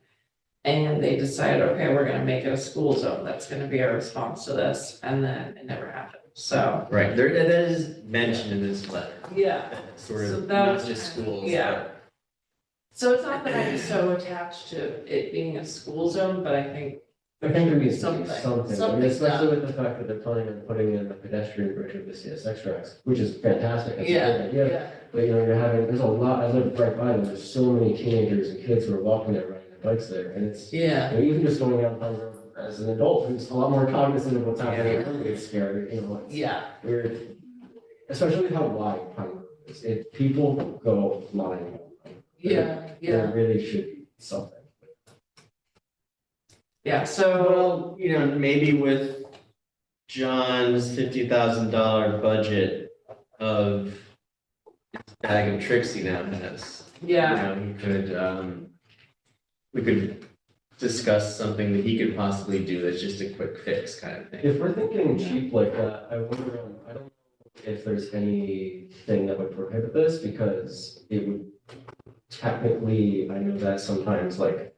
Speaker 1: And they decided, okay, we're gonna make it a school zone, that's gonna be our response to this, and then it never happened, so.
Speaker 2: Right, there, that is mentioned in this letter,
Speaker 1: Yeah.
Speaker 2: sort
Speaker 1: So
Speaker 2: of,
Speaker 1: that
Speaker 2: not
Speaker 1: was
Speaker 2: just
Speaker 1: kind of-
Speaker 2: schools.
Speaker 1: yeah. So it's not that I'm so attached to it being a school zone, but I think
Speaker 9: I think there needs to
Speaker 1: something,
Speaker 9: be something, I mean,
Speaker 1: something
Speaker 9: especially
Speaker 1: done.
Speaker 9: with the fact that they're planning on putting in a pedestrian bridge of the CSX tracks, which is fantastic, it's a
Speaker 1: Yeah,
Speaker 9: great idea.
Speaker 1: yeah,
Speaker 9: But you know, there's a lot, I live right by them, there's so many teenagers and kids who are walking there, riding their bikes there, and it's,
Speaker 1: yeah,
Speaker 9: you know, even just going down Pine Grove as an adult who's a lot more cognizant of what's happening, it's scary, you know, it's
Speaker 1: yeah,
Speaker 9: weird. Especially with how wide Pine Grove is, people go flying.
Speaker 1: yeah,
Speaker 9: There really should be something.
Speaker 1: yeah, so,
Speaker 2: Well, you know, maybe with John's $50,000 budget of bag of tricks he now has.
Speaker 1: yeah,
Speaker 2: You know, he could, we could discuss something that he could possibly do that's just a quick fix kind of thing.
Speaker 9: If we're thinking cheap like that, I wonder, I don't know if there's anything that would prohibit this, because it would technically, I know that sometimes like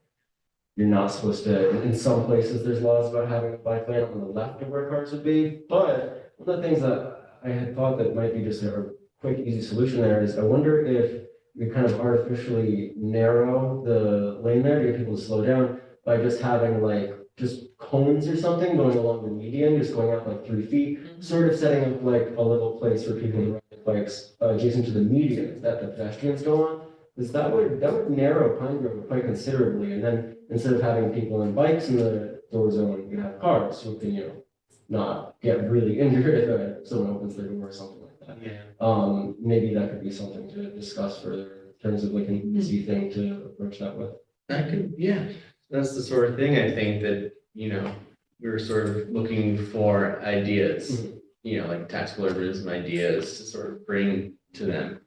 Speaker 9: you're not supposed to, in some places, there's laws about having a bike lane on the left of where cars would be, but one of the things that I had thought that might be just a quick, easy solution there is, I wonder if we kind of artificially narrow the lane there to get people to slow down by just having like, just cones or something going along the median, just going out like 3 feet, sort of setting up like a little place for people to ride their bikes adjacent to the median that the pedestrians go on. Because that would narrow Pine Grove quite considerably, and then instead of having people on bikes in the door zone, you have cars who can, you know, not get really injured if someone opens their door or something like that.
Speaker 2: Yeah.
Speaker 9: Maybe that could be something to discuss further in terms of like an easy thing to approach that with.
Speaker 2: That could, yeah, that's the sort of thing I think that, you know, we were sort of looking for ideas, you know, like tactical urbanism ideas to sort of bring to them.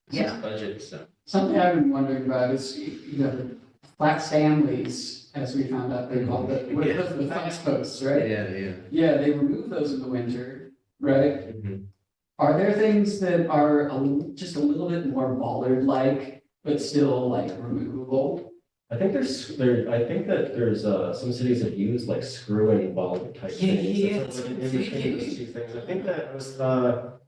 Speaker 1: Yeah.
Speaker 2: Budget, so.
Speaker 4: Something I've been wondering about is, you know, the flat Stanleys, as we found out they called it, what are those, the flex posts, right?
Speaker 2: Yeah, yeah.
Speaker 4: Yeah, they remove those in the winter, right?
Speaker 2: Mhm.
Speaker 4: Are there things that are just a little bit more bollard-like, but still like removable?
Speaker 9: I think I think that there's some cities have used like screw-in bollard type things. That's sort of in between those two things. I think that I was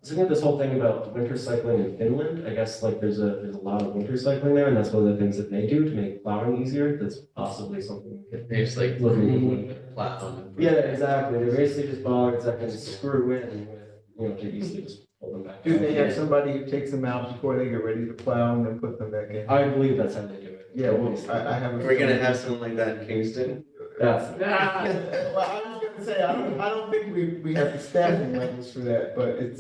Speaker 9: looking at this whole thing about winter cycling in Finland. I guess like there's a lot of winter cycling there, and that's one of the things that they do to make plowing easier. That's possibly something we could
Speaker 2: They just like
Speaker 9: look into.
Speaker 2: remove platform.
Speaker 9: Yeah, exactly. They're basically just bollards that can screw in with, you know, to easily just pull them back.
Speaker 6: Do they have somebody who takes them out before they get ready to plow and then put them back in?
Speaker 9: I believe that's how they do it.
Speaker 6: Yeah, well, I haven't.
Speaker 2: We're gonna have something like that in Kingston.
Speaker 9: That's,
Speaker 6: Well, I was gonna say, I don't think we have the staffing levels for that, but it's.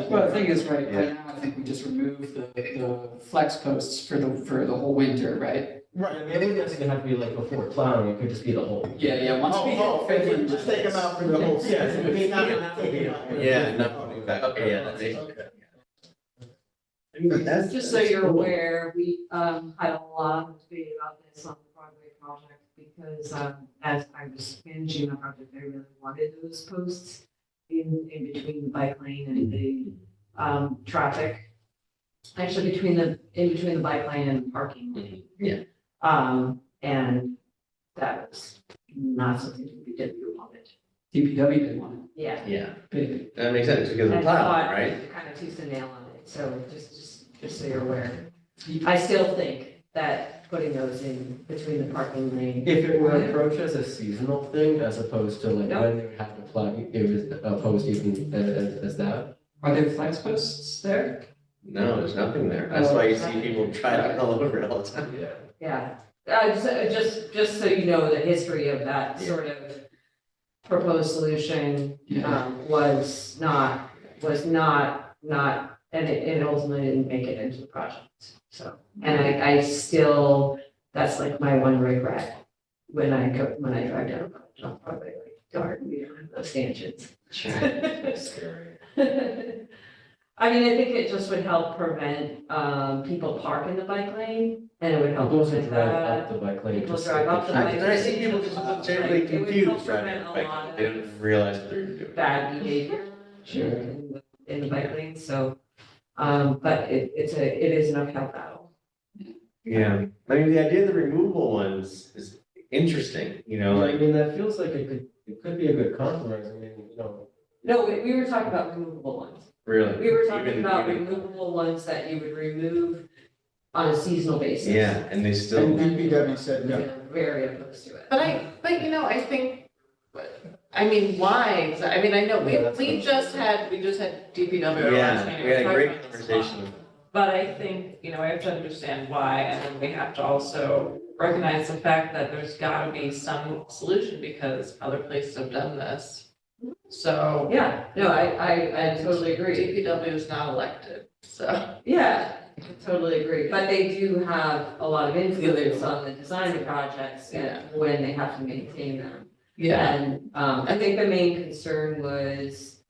Speaker 4: Well, the thing is, right
Speaker 2: Yeah.
Speaker 4: now, I think we just remove the flex posts for the whole winter, right?
Speaker 9: right, and it wouldn't necessarily have to be like before plowing, it could just be the whole.
Speaker 4: Yeah, once we hit Finland.
Speaker 6: Just take them out for the whole.
Speaker 9: Yeah,
Speaker 6: season.
Speaker 9: it may not have to be.
Speaker 2: Yeah, no, okay, yeah, that makes.
Speaker 1: that's
Speaker 10: Just so you're aware, we had a lot of debate about this on the Broadway project because as I was managing the project, I really wanted those posts in between the bike lane and the traffic. Actually, in between the bike lane and the parking lane.
Speaker 2: Yeah.
Speaker 10: And that was not something DPW wanted.
Speaker 4: DPW didn't want
Speaker 10: Yeah.
Speaker 2: Yeah,
Speaker 4: it.
Speaker 2: that makes sense because of
Speaker 10: I
Speaker 2: plowing,
Speaker 10: thought
Speaker 2: right?
Speaker 10: it kind of teased the nail on it, so just so you're aware. I still think that putting those in between the parking lane.
Speaker 9: If it were approached as a seasonal thing, as opposed to like
Speaker 10: No.
Speaker 9: when they would have to plow, it was opposed even as that.
Speaker 4: Are there flex posts there?
Speaker 2: No, there's nothing there. That's why you see people driving all over it all the time.
Speaker 10: Yeah, just so you know, the history of that sort of proposed solution,
Speaker 4: Yeah.
Speaker 10: was not, and it ultimately didn't make it into the project, so. And I still, that's like my one regret, when I drive down Broadway, like, darn, we don't have those stanchions.
Speaker 2: Scary.
Speaker 3: I mean, I think it just would help prevent, people parking the bike lane, and it would help
Speaker 9: People
Speaker 3: prevent
Speaker 9: drive
Speaker 3: that.
Speaker 9: up the bike lane.
Speaker 3: People
Speaker 9: just
Speaker 3: drive
Speaker 9: like
Speaker 3: up the
Speaker 9: they
Speaker 3: bike
Speaker 9: should.
Speaker 2: I see people just generally
Speaker 3: It would help
Speaker 2: confused driving
Speaker 3: prevent
Speaker 2: a
Speaker 3: a
Speaker 2: bike,
Speaker 3: lot
Speaker 2: they
Speaker 3: of
Speaker 2: don't realize what they're doing.
Speaker 3: bad behavior in the bike lane, so, but it is an uphill battle.
Speaker 2: Yeah, I mean, the idea of the removable ones is interesting, you know,
Speaker 9: I
Speaker 2: like,
Speaker 9: mean, that feels like it could be a good compromise, I mean,
Speaker 3: No, we were talking about removable ones.
Speaker 2: really.
Speaker 3: We were talking
Speaker 2: even-
Speaker 3: about
Speaker 2: even-
Speaker 3: removable ones that you would remove on a seasonal basis.
Speaker 2: Yeah, and they
Speaker 6: And
Speaker 2: still,
Speaker 6: DPW said no.
Speaker 3: They're very opposed to it.
Speaker 1: But you know, I think, I mean, why? I mean, I know,
Speaker 9: Yeah, that's
Speaker 1: we
Speaker 9: what-
Speaker 1: just had DPW. last
Speaker 2: yeah,
Speaker 1: meeting,
Speaker 2: we had a
Speaker 1: talked
Speaker 2: great
Speaker 1: about this a lot.
Speaker 2: conversation.
Speaker 1: But I think, you know, we have to understand why, and then we have to also recognize the fact that there's gotta be some solution because other places have done this. So.
Speaker 3: Yeah, no, I totally agree.
Speaker 1: DPW is not elected, so.
Speaker 3: Yeah, I totally agree, but they do have a lot of influence on the design of projects and when they have to maintain them.
Speaker 1: Yeah,
Speaker 3: And, I think the main concern was,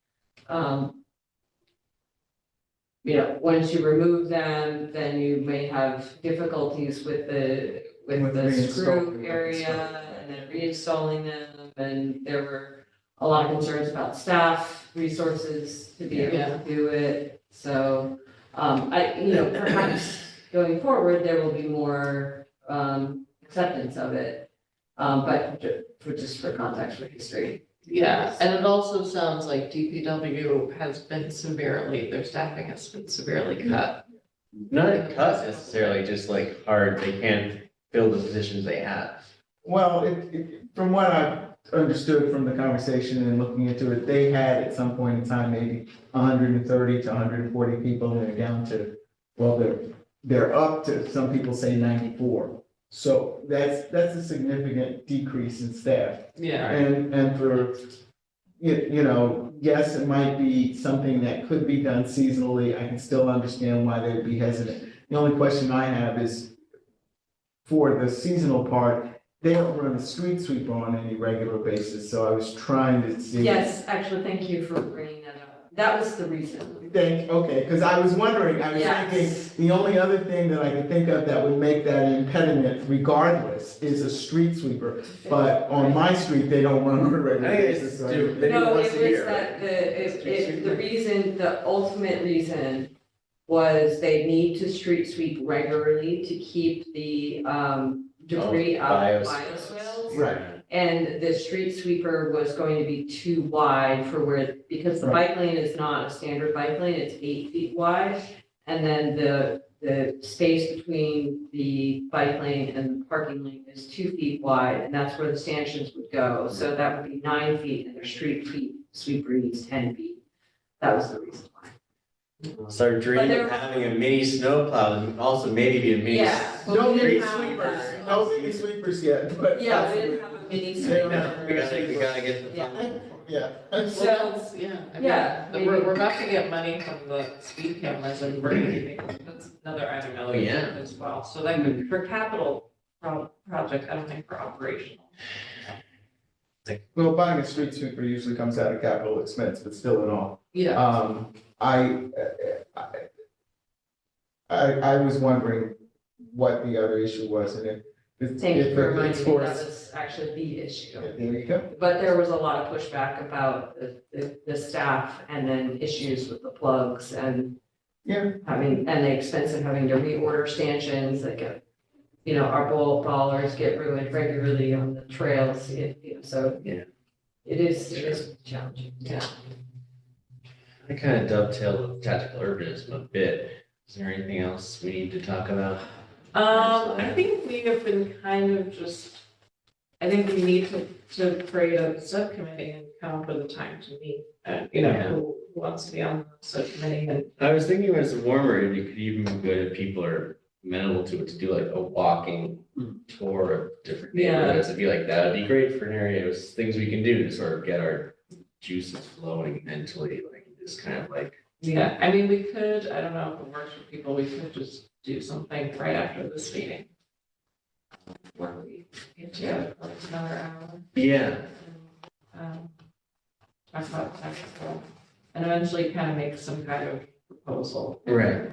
Speaker 3: once you remove them, then you may have difficulties with the
Speaker 6: With
Speaker 3: screw
Speaker 6: reinstalling them.
Speaker 3: area and then reinstalling them. And there were a lot of concerns about staff resources to be able to do it. So, perhaps going forward, there will be more, acceptance of it. But just for context for history.
Speaker 1: yeah, and it also sounds like DPW has been severely, their staffing has been severely cut.
Speaker 2: Not a cut necessarily, just like hard, they can't fill the positions they have.
Speaker 6: Well, from what I've understood from the conversation and looking into it, they had at some point in time, maybe 130 to 140 people, and they're down to, well, they're up to, some people say 94. So that's a significant decrease in staff.
Speaker 1: Yeah.
Speaker 6: And for, yes, it might be something that could be done seasonally. I can still understand why they would be hesitant. The only question I have is for the seasonal part, they don't run a street sweeper on any regular basis, so I was trying to see.
Speaker 3: Yes, actually, thank you for bringing that up. That was the reason.
Speaker 6: Okay, because I was wondering, I was thinking,
Speaker 3: Yes.
Speaker 6: the only other thing that I could think of that would make that an impediment regardless is a street sweeper. But on my street, they don't run on a regular
Speaker 2: I think it's
Speaker 6: basis. so-
Speaker 2: stupid. They do
Speaker 3: No,
Speaker 2: once
Speaker 3: it
Speaker 2: a
Speaker 3: was
Speaker 2: year,
Speaker 3: that
Speaker 2: right?
Speaker 3: the reason, the ultimate reason was they need to street sweep regularly to keep the, debris out of bioswales.
Speaker 6: Right.
Speaker 3: And the street sweeper was going to be too wide for because the bike lane is not a standard bike lane, it's 8 feet wide. And then the space between the bike lane and the parking lane is 2 feet wide, and that's where the stanchions would go. So that would be 9 feet, and their street sweeper needs 10 feet. That was the reason why.
Speaker 2: Start dreaming of having a mini snowplow and also maybe be a mini.
Speaker 3: Yeah.
Speaker 6: No
Speaker 3: we
Speaker 6: mini
Speaker 3: didn't have
Speaker 6: sweepers,
Speaker 3: that.
Speaker 6: no mini sweepers yet, but.
Speaker 3: Yeah, we didn't have a mini
Speaker 6: Yeah.
Speaker 3: sweeper.
Speaker 2: We gotta get the.
Speaker 3: Yeah.
Speaker 6: Yeah.
Speaker 3: So,
Speaker 1: Yeah. I mean,
Speaker 3: yeah,
Speaker 1: We're,
Speaker 3: maybe-
Speaker 1: we're about to get money from the speed cameras and we're gonna be, that's another item
Speaker 2: Oh, yeah.
Speaker 1: as well. So that could, for capital project, I don't think for operational.
Speaker 6: Well, buying a street sweeper usually comes out of capital expense, but still in all.
Speaker 1: Yeah,
Speaker 6: I was wondering what the other issue was, and if.
Speaker 3: Thank you for
Speaker 6: if it's
Speaker 3: reminding me,
Speaker 6: for-
Speaker 3: that was actually the issue.
Speaker 6: Yeah, there you go.
Speaker 3: But there was a lot of pushback about the staff and then issues with the plugs and
Speaker 6: Yeah.
Speaker 3: and the expense of having to reorder stanchions that get, our ballers get ruined regularly on the trails, so.
Speaker 2: Yeah.
Speaker 3: It is challenging.
Speaker 1: yeah.
Speaker 2: I kind of dovetailed with tactical urbanism a bit. Is there anything else we need to talk about?
Speaker 1: I think we have been kind of I think we need to create a subcommittee and come up with a time to meet.
Speaker 2: Yeah.
Speaker 1: Who wants to be on the subcommittee and,
Speaker 2: I was thinking when it's warmer, you could even be good if people are amenable to it, to do like a walking tour of different
Speaker 1: Yeah.
Speaker 2: neighborhoods. It'd be like, that'd be great for an area, It's things we can do to sort of get our juices flowing mentally, like just kind of like.
Speaker 1: yeah, I mean, we could, I don't know if it works for people, we could just do something right after this meeting. Where we get together for like another hour.
Speaker 2: Yeah.
Speaker 1: Talk about technical, and eventually kind of make some kind of proposal.
Speaker 2: Right.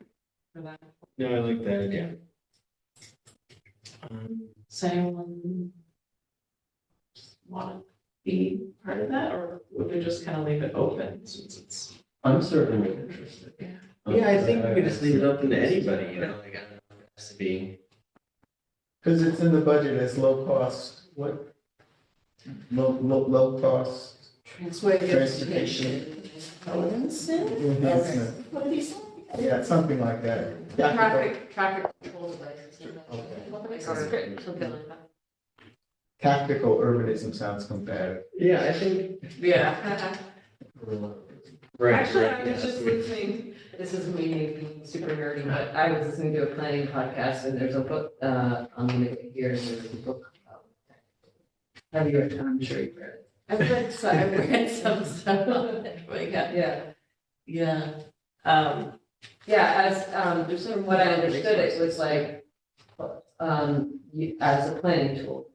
Speaker 1: For that.
Speaker 2: No, I like that idea.
Speaker 1: Does anyone want to be part of that, or would we just kind of leave it open since it's?
Speaker 9: I'm certainly interested.
Speaker 2: Yeah, I think we could just leave it open to anybody, you know, like, I don't know, if it has to be.
Speaker 6: Cause it's in the budget as low cost, what? Low cost transportation enhancement.
Speaker 5: What did he say?
Speaker 6: Yeah, something like that.
Speaker 3: Traffic control devices.
Speaker 6: Okay.
Speaker 3: Something like that.
Speaker 6: Tactical urbanism sounds combative.
Speaker 2: Yeah, I think.
Speaker 1: Yeah.
Speaker 2: Right.
Speaker 3: Actually,
Speaker 2: right,
Speaker 3: I was
Speaker 2: yeah,
Speaker 3: just
Speaker 2: we-
Speaker 3: listening, this is me being super nerdy, but I was listening to a planning podcast and there's a book, I'm gonna get here, and there's a book about. Have you read, I'm sure you've read it.
Speaker 1: I've read some stuff on it, but yeah,
Speaker 3: Yeah,
Speaker 1: yeah.
Speaker 3: yeah, as,
Speaker 1: There's some
Speaker 3: from what I
Speaker 1: other
Speaker 3: understood, it was
Speaker 1: resources.
Speaker 3: like, as a planning tool.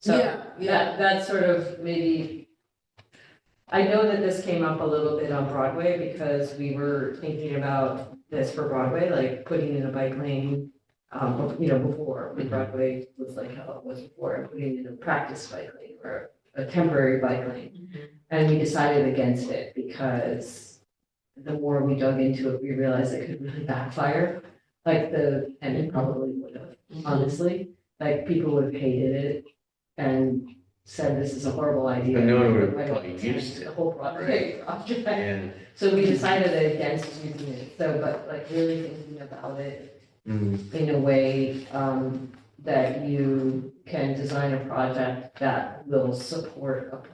Speaker 3: So that's sort of maybe, I know that this came up a little bit on Broadway because we were thinking about this for Broadway, like putting in a bike lane. Before, when Broadway was like how it was before, and putting in a practice bike lane or a temporary bike lane. And we decided against it because the more we dug into it, we realized it could really backfire. And it probably would have, honestly, like people would have hated it and said this is a horrible idea.
Speaker 2: And no one would have
Speaker 3: Like,
Speaker 2: probably used it.
Speaker 3: The whole project.
Speaker 2: Yeah.
Speaker 3: So we decided against using it, but like really thinking about it
Speaker 2: Mm.
Speaker 3: in a way that you can design a project that will support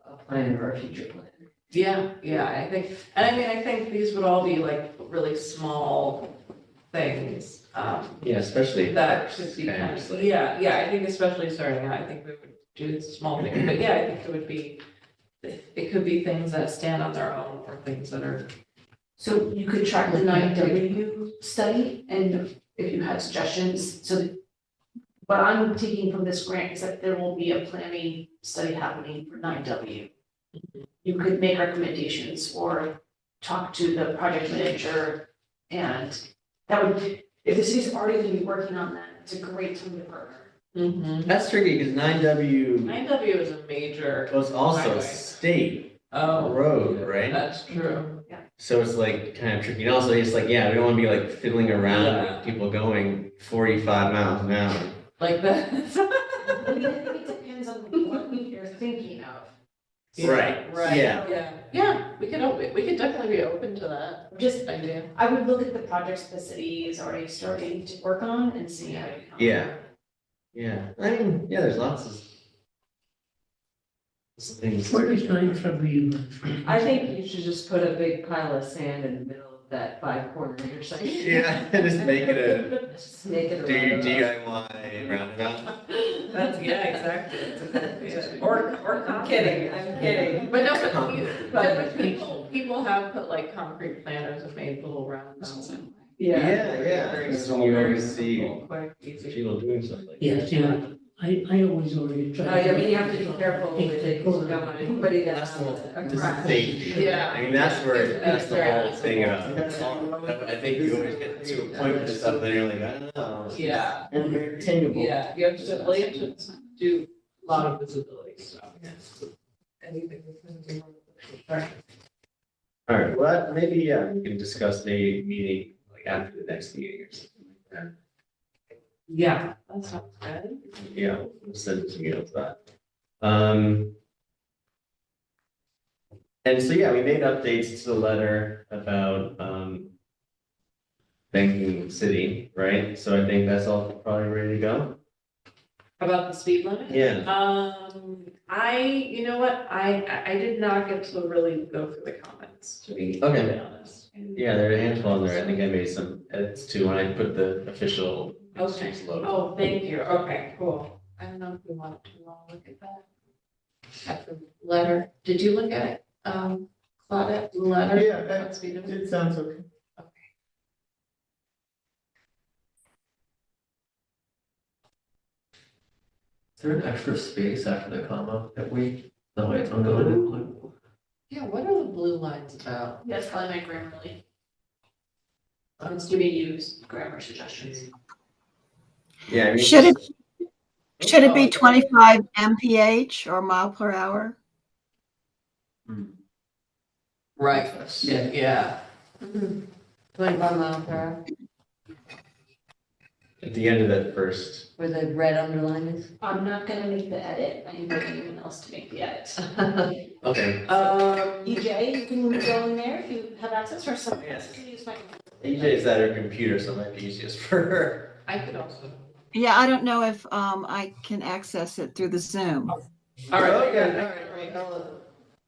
Speaker 3: a plan or a future plan.
Speaker 1: Yeah, I think these would all be like really small things,
Speaker 2: Yeah, especially.
Speaker 1: that
Speaker 2: first,
Speaker 1: should be
Speaker 2: kind of
Speaker 1: kind
Speaker 2: just
Speaker 1: of,
Speaker 2: like-
Speaker 1: yeah, I think especially starting out, I think we would do small things, but yeah, I think it would be, it could be things that stand on their own or things that are.
Speaker 5: So you could track the 9W study, and if you had suggestions, so what I'm taking from this grant is that there will be a planning study happening for 9W. You could make recommendations or talk to the project manager, and that would, if the city's already gonna be working on that, it's a great time to partner.
Speaker 2: That's tricky because 9W
Speaker 1: 9W is a major.
Speaker 2: was also
Speaker 1: highway.
Speaker 2: a state
Speaker 1: Oh,
Speaker 2: road, right?
Speaker 1: that's true.
Speaker 2: So it's like kind of tricky. And also it's like, yeah, we don't want to be like fiddling around
Speaker 1: Yeah.
Speaker 2: with people going 45 miles an hour.
Speaker 1: Like that.
Speaker 5: I mean, I think it depends on what you're thinking of.
Speaker 2: Right, yeah.
Speaker 1: Yeah, we could definitely be open to that
Speaker 5: Just,
Speaker 1: idea.
Speaker 5: I would look at the projects the city is already starting to work on and see how you come.
Speaker 2: Yeah. Yeah, I mean, yeah, there's lots of things.
Speaker 8: Where does 9W?
Speaker 3: I think you should just put a big pile of sand in the middle of that 5-corner intersection.
Speaker 2: Yeah, just make it a
Speaker 3: Just make it a
Speaker 2: DIY roundabout.
Speaker 1: That's, exactly. Or
Speaker 3: I'm kidding, I'm kidding.
Speaker 1: But no, but people have put like concrete planters and made little roundabouts.
Speaker 2: Yeah.
Speaker 1: Very
Speaker 2: Because
Speaker 1: small,
Speaker 2: when you
Speaker 1: very
Speaker 2: always see
Speaker 1: simple, quick, easy.
Speaker 2: people doing stuff like that.
Speaker 8: Yes, yeah, I always already try.
Speaker 3: I mean, you have to be careful with it, because you don't want anybody to
Speaker 2: That's
Speaker 3: have
Speaker 2: the
Speaker 3: a
Speaker 2: This
Speaker 3: crash.
Speaker 2: is safety.
Speaker 1: Yeah.
Speaker 2: I mean, that's where, that's the whole thing
Speaker 6: That's
Speaker 2: about. I think you always get to a point with this stuff, then you're like, I don't know.
Speaker 1: Yeah,
Speaker 6: And very attainable.
Speaker 1: yeah, you have to do a lot of visibility stuff. Anything we can do. Alright.
Speaker 2: All right, well, maybe, yeah, we can discuss maybe meeting like after the next meeting or something like that.
Speaker 1: Yeah, that sounds good.
Speaker 2: Yeah, we'll send some emails that. And so, yeah, we made updates to the letter about, thanking the city, right? So I think that's all probably ready to go.
Speaker 1: About the speed limit?
Speaker 2: Yeah.
Speaker 1: You know what, I did not get to really go through the comments, to be
Speaker 2: Okay.
Speaker 1: totally honest.
Speaker 2: Yeah, there are a handful on there. I think I made some edits too when I put the official.
Speaker 1: Okay.
Speaker 2: logo.
Speaker 1: Oh, thank you, okay, cool. I don't know if we want to look at that. At the letter, did you look at it, Claudette, the letter?
Speaker 6: Yeah, that-
Speaker 1: About speed limit?
Speaker 6: It sounds okay.
Speaker 9: Is there an extra space after the comma that we, no, it's underlined in blue?
Speaker 1: Yeah, what are the blue lines about?
Speaker 5: That's probably my Grammarly. It's to be used, grammar suggestions.
Speaker 2: Yeah, I mean.
Speaker 11: Should it be 25 mph or mile per hour?
Speaker 3: Right, yeah. 25 mile per hour,
Speaker 2: At the end of that first,
Speaker 3: where the red underline is.
Speaker 5: I'm not gonna make the edit, I need anyone else to make the edit.
Speaker 2: okay,
Speaker 5: EJ, you can go in there if you have access, or someone else can use my.
Speaker 2: AJ's at her computer, so it might be easiest for her.
Speaker 1: I could also.
Speaker 11: Yeah, I don't know if I can access it through the Zoom.
Speaker 1: All right,
Speaker 2: Okay,
Speaker 1: all right.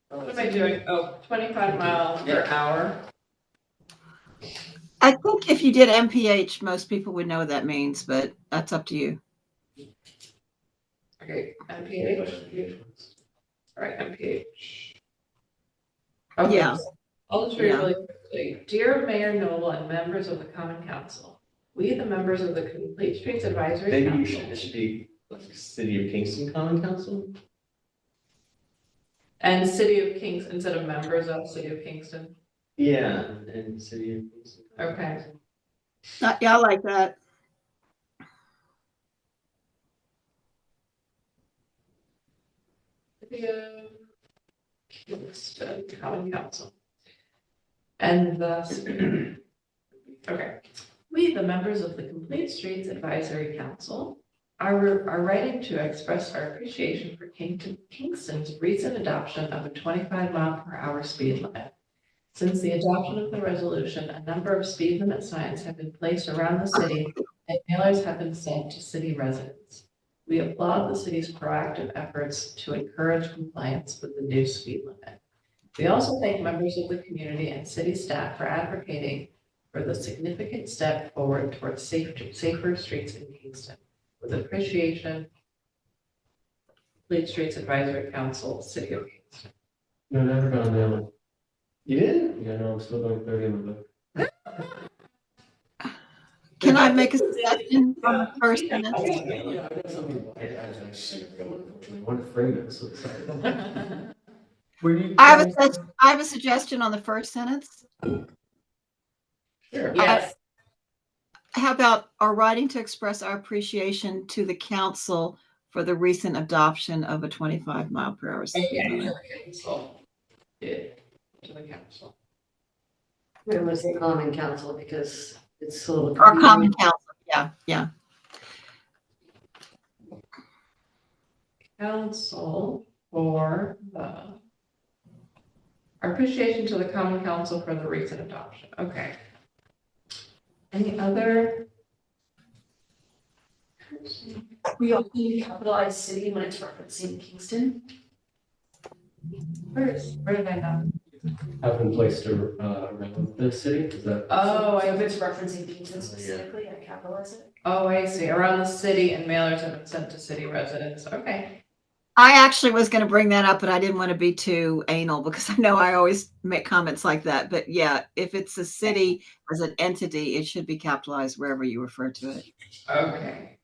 Speaker 1: What am I doing? Oh, 25 miles per hour.
Speaker 11: I think if you did mph, most people would know what that means, but that's up to you.
Speaker 1: Okay, MPH. All right, MPH. Okay,
Speaker 11: Yeah.
Speaker 1: I'll just read
Speaker 11: Yeah.
Speaker 1: really quickly. Dear Mayor Noble and members of the Common Council, we, the members of the Complete Streets Advisory
Speaker 2: Maybe you
Speaker 1: Council.
Speaker 2: should, it should be like City of Kingston Common Council?
Speaker 1: And City of Kingston, instead of members of City of Kingston.
Speaker 2: Yeah, and City of Kingston.
Speaker 1: Okay.
Speaker 11: Yeah, I like that.
Speaker 1: City of Kingston Common Council. And thus, okay. We, the members of the Complete Streets Advisory Council, are writing to express our appreciation for Kingston's recent adoption of a 25 mile per hour speed limit. Since the adoption of the resolution, a number of speed limit signs have been placed around the city and mailers have been sent to city residents. We applaud the city's proactive efforts to encourage compliance with the new speed limit. We also thank members of the community and city staff for advocating for the significant step forward towards safer streets in Kingston. With appreciation, Complete Streets Advisory Council, City of Kingston.
Speaker 9: No, never gonna mail it.
Speaker 2: You did?
Speaker 9: Yeah, no, I'm still going 30 in the book.
Speaker 11: Can I make a suggestion on the first sentence?
Speaker 9: Yeah, I got something. I want to frame it, so excited.
Speaker 11: I have a suggestion on the first sentence.
Speaker 2: Sure.
Speaker 1: Yes.
Speaker 11: How about our writing to express our appreciation to the council for the recent adoption of a 25 mile per hour speed limit?
Speaker 1: Council. Yeah, to the council.
Speaker 3: We don't want to say common council because it's a little.
Speaker 11: Our common
Speaker 3: confusing.
Speaker 11: council, yeah.
Speaker 1: Council for our appreciation to the common council for the recent adoption. Okay. Any other?
Speaker 5: We also need to capitalize city when it's referencing Kingston.
Speaker 1: Where did I know?
Speaker 9: Haven't placed around the city, is that?
Speaker 1: Oh,
Speaker 5: So if
Speaker 1: I,
Speaker 5: it's referencing Kingston specifically, I capitalize it.
Speaker 1: oh, I see. Around the city and mailers have been sent to city residents. Okay.
Speaker 11: I actually was going to bring that up, but I didn't want to be too anal because I know I always make comments like that. But yeah, if it's a city as an entity, it should be capitalized wherever you refer to it.
Speaker 1: Okay.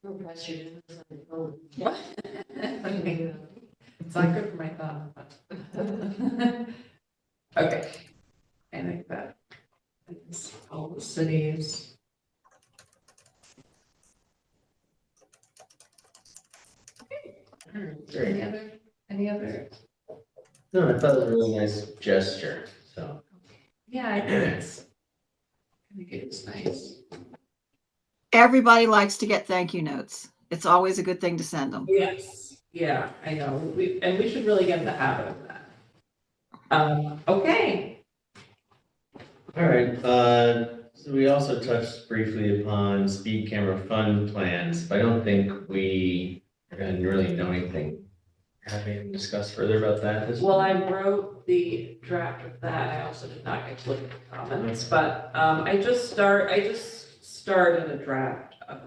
Speaker 3: Oh, bless you.
Speaker 1: What? It's not good for my thumb. but- Okay. I think that it's all the cities. Okay. Any other?
Speaker 2: No, I thought it was a really nice gesture, so.
Speaker 1: Yeah, I think it's nice.
Speaker 11: Everybody likes to get thank you notes. It's always a good thing to send them.
Speaker 1: Yes. Yeah, I know. We should really get in the habit of that. Okay.
Speaker 2: All right, so we also touched briefly upon speed camera fund plans, but I don't think we really know anything. Have anything to discuss further about that?
Speaker 1: Well, I wrote the draft of that. I also did not get to look at the comments, but I just started a draft of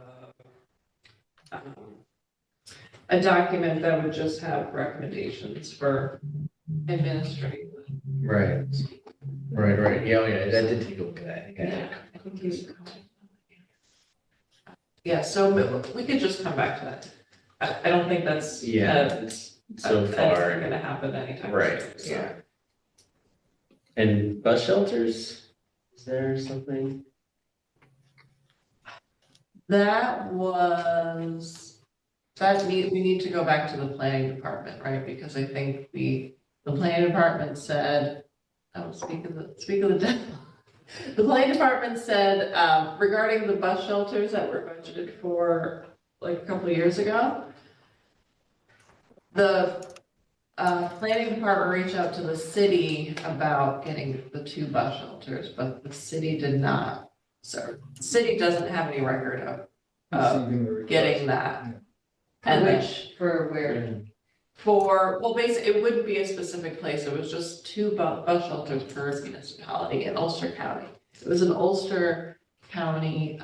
Speaker 1: a document that would just have recommendations for administrative.
Speaker 2: Right. Yeah, that did take a look at that.
Speaker 1: Yeah, I think you. Yeah, so we could just come back to that. I don't think that's.
Speaker 2: Yeah, it's so far.
Speaker 1: Anything gonna happen anytime.
Speaker 2: Right,
Speaker 1: soon,
Speaker 2: yeah. And bus shelters, is there something?
Speaker 1: That we need to go back to the planning department, right? Because I think the planning department said, oh, speak of the devil. The planning department said, regarding the bus shelters that were budgeted for like a couple of years ago, the planning department reached out to the city about getting the 2 bus shelters, but the city did not. So the city doesn't have any record of
Speaker 6: Receiving the request.
Speaker 1: getting that. And
Speaker 3: Which, for where?
Speaker 1: well, basically, it wouldn't be a specific place. It was just 2 bus shelters per municipality in Ulster County. It was an Ulster County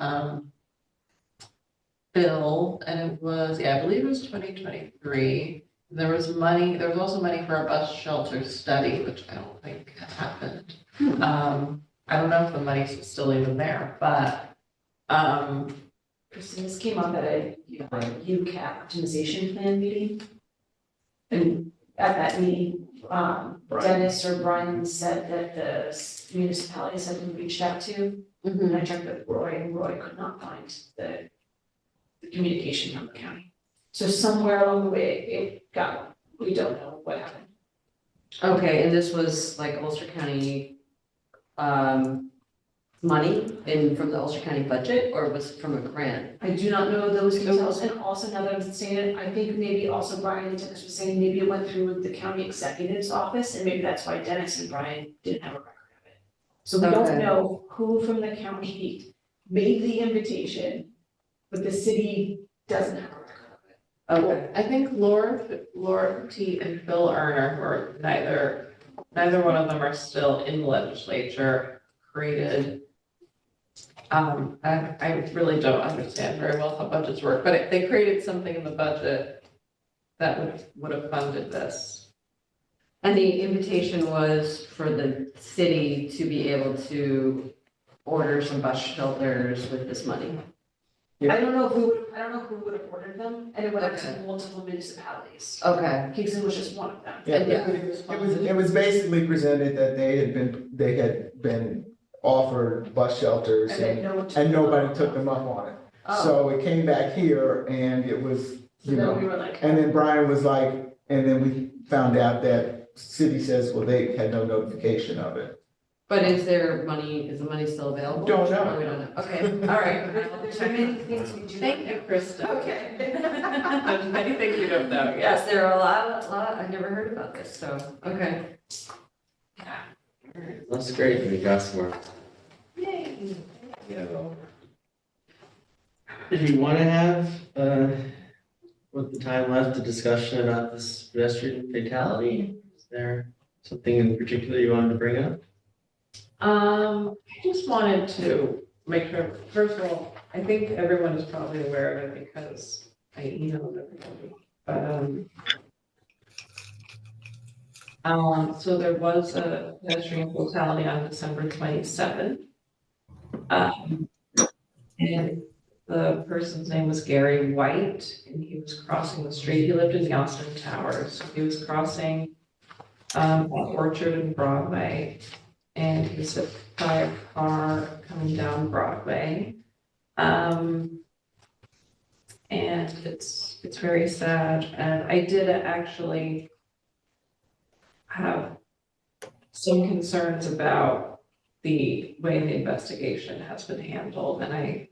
Speaker 1: bill, and it was, I believe it was 2023. There was also money for a bus shelter study, which I don't think happened. I don't know if the money's still even there, but
Speaker 5: Kristen, this came up at a UCAP optimization plan meeting. And at that meeting, Dennis or Brian said that the municipalities had been reached out to. And I checked with Roy, and Roy could not find the communication from the county. So somewhere along the way, it got, we don't know what happened.
Speaker 3: Okay, and this was like Ulster County, money from the Ulster County budget, or was it from a grant?
Speaker 5: I do not know those details, and also now that I'm saying it, I think maybe also Brian and Dennis was saying maybe it went through the county executive's office, and maybe that's why Dennis and Brian didn't have a record of it. So we don't
Speaker 3: Okay.
Speaker 5: know who from the county made the invitation, but the city doesn't have a record of it.
Speaker 3: Okay,
Speaker 1: I think Laura T and Phil Erner, who are neither one of them are still in the legislature, created. I really don't understand very well how budgets work, but they created something in the budget that would have funded this.
Speaker 3: and the invitation was for the city to be able to order some bus shelters with this money.
Speaker 5: I don't know who would have ordered them, and it went out to multiple municipalities.
Speaker 3: Okay,
Speaker 5: Kingston was just one of them.
Speaker 6: Yeah,
Speaker 1: And
Speaker 6: it was basically presented that they had been offered bus shelters
Speaker 5: And then
Speaker 6: and,
Speaker 5: no one took
Speaker 6: and
Speaker 5: them
Speaker 6: nobody
Speaker 5: up.
Speaker 6: took them up on it.
Speaker 5: Oh,
Speaker 6: So it came back here and it was,
Speaker 5: so
Speaker 6: you
Speaker 5: then
Speaker 6: know,
Speaker 5: we were like.
Speaker 6: and then Brian was like, and then we found out that city says, well, they had no notification of it.
Speaker 3: but is the money still available?
Speaker 6: Don't know.
Speaker 3: Or we don't know, okay, all right.
Speaker 5: There's many things we do.
Speaker 1: Thank you, Kristen.
Speaker 5: Okay.
Speaker 1: There's many things you don't know,
Speaker 3: Yes,
Speaker 1: yes.
Speaker 3: there are a lot, I've never heard about this, so, okay.
Speaker 2: That's great, we got some more.
Speaker 1: Yay.
Speaker 2: Did you want to have, with the time left, a discussion about this pedestrian fatality? Is there something in particular you wanted to bring up?
Speaker 1: I just wanted to make sure, first of all, I think everyone is probably aware of it because I emailed everybody, but so there was a pedestrian fatality on December 27th. And the person's name was Gary White, and he was crossing the street. He lived in the Austin Towers. He was crossing Orchard and Broadway, and he was hit by a car coming down Broadway. And it's very sad. And I did actually have some concerns about the way the investigation has been handled, and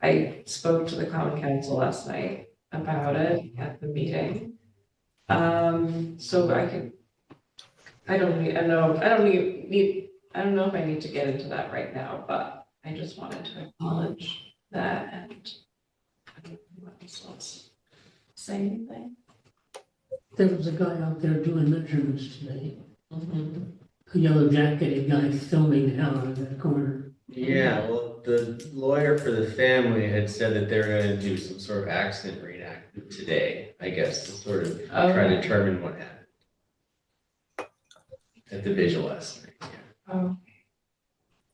Speaker 1: I spoke to the Common Council last night about it at the meeting. So I don't know if I need to get into that right now, but I just wanted to acknowledge that, and I don't know what else say anything.
Speaker 8: There was a guy out there doing measurements today,
Speaker 1: Mm-hmm.
Speaker 8: a yellow jacketed guy filming the hell out of that corner.
Speaker 2: Yeah, well, the lawyer for the family had said that they're gonna do some sort of accident reenactment today, I guess, to sort of try to determine what happened. At the visual estimate, yeah.
Speaker 1: Oh,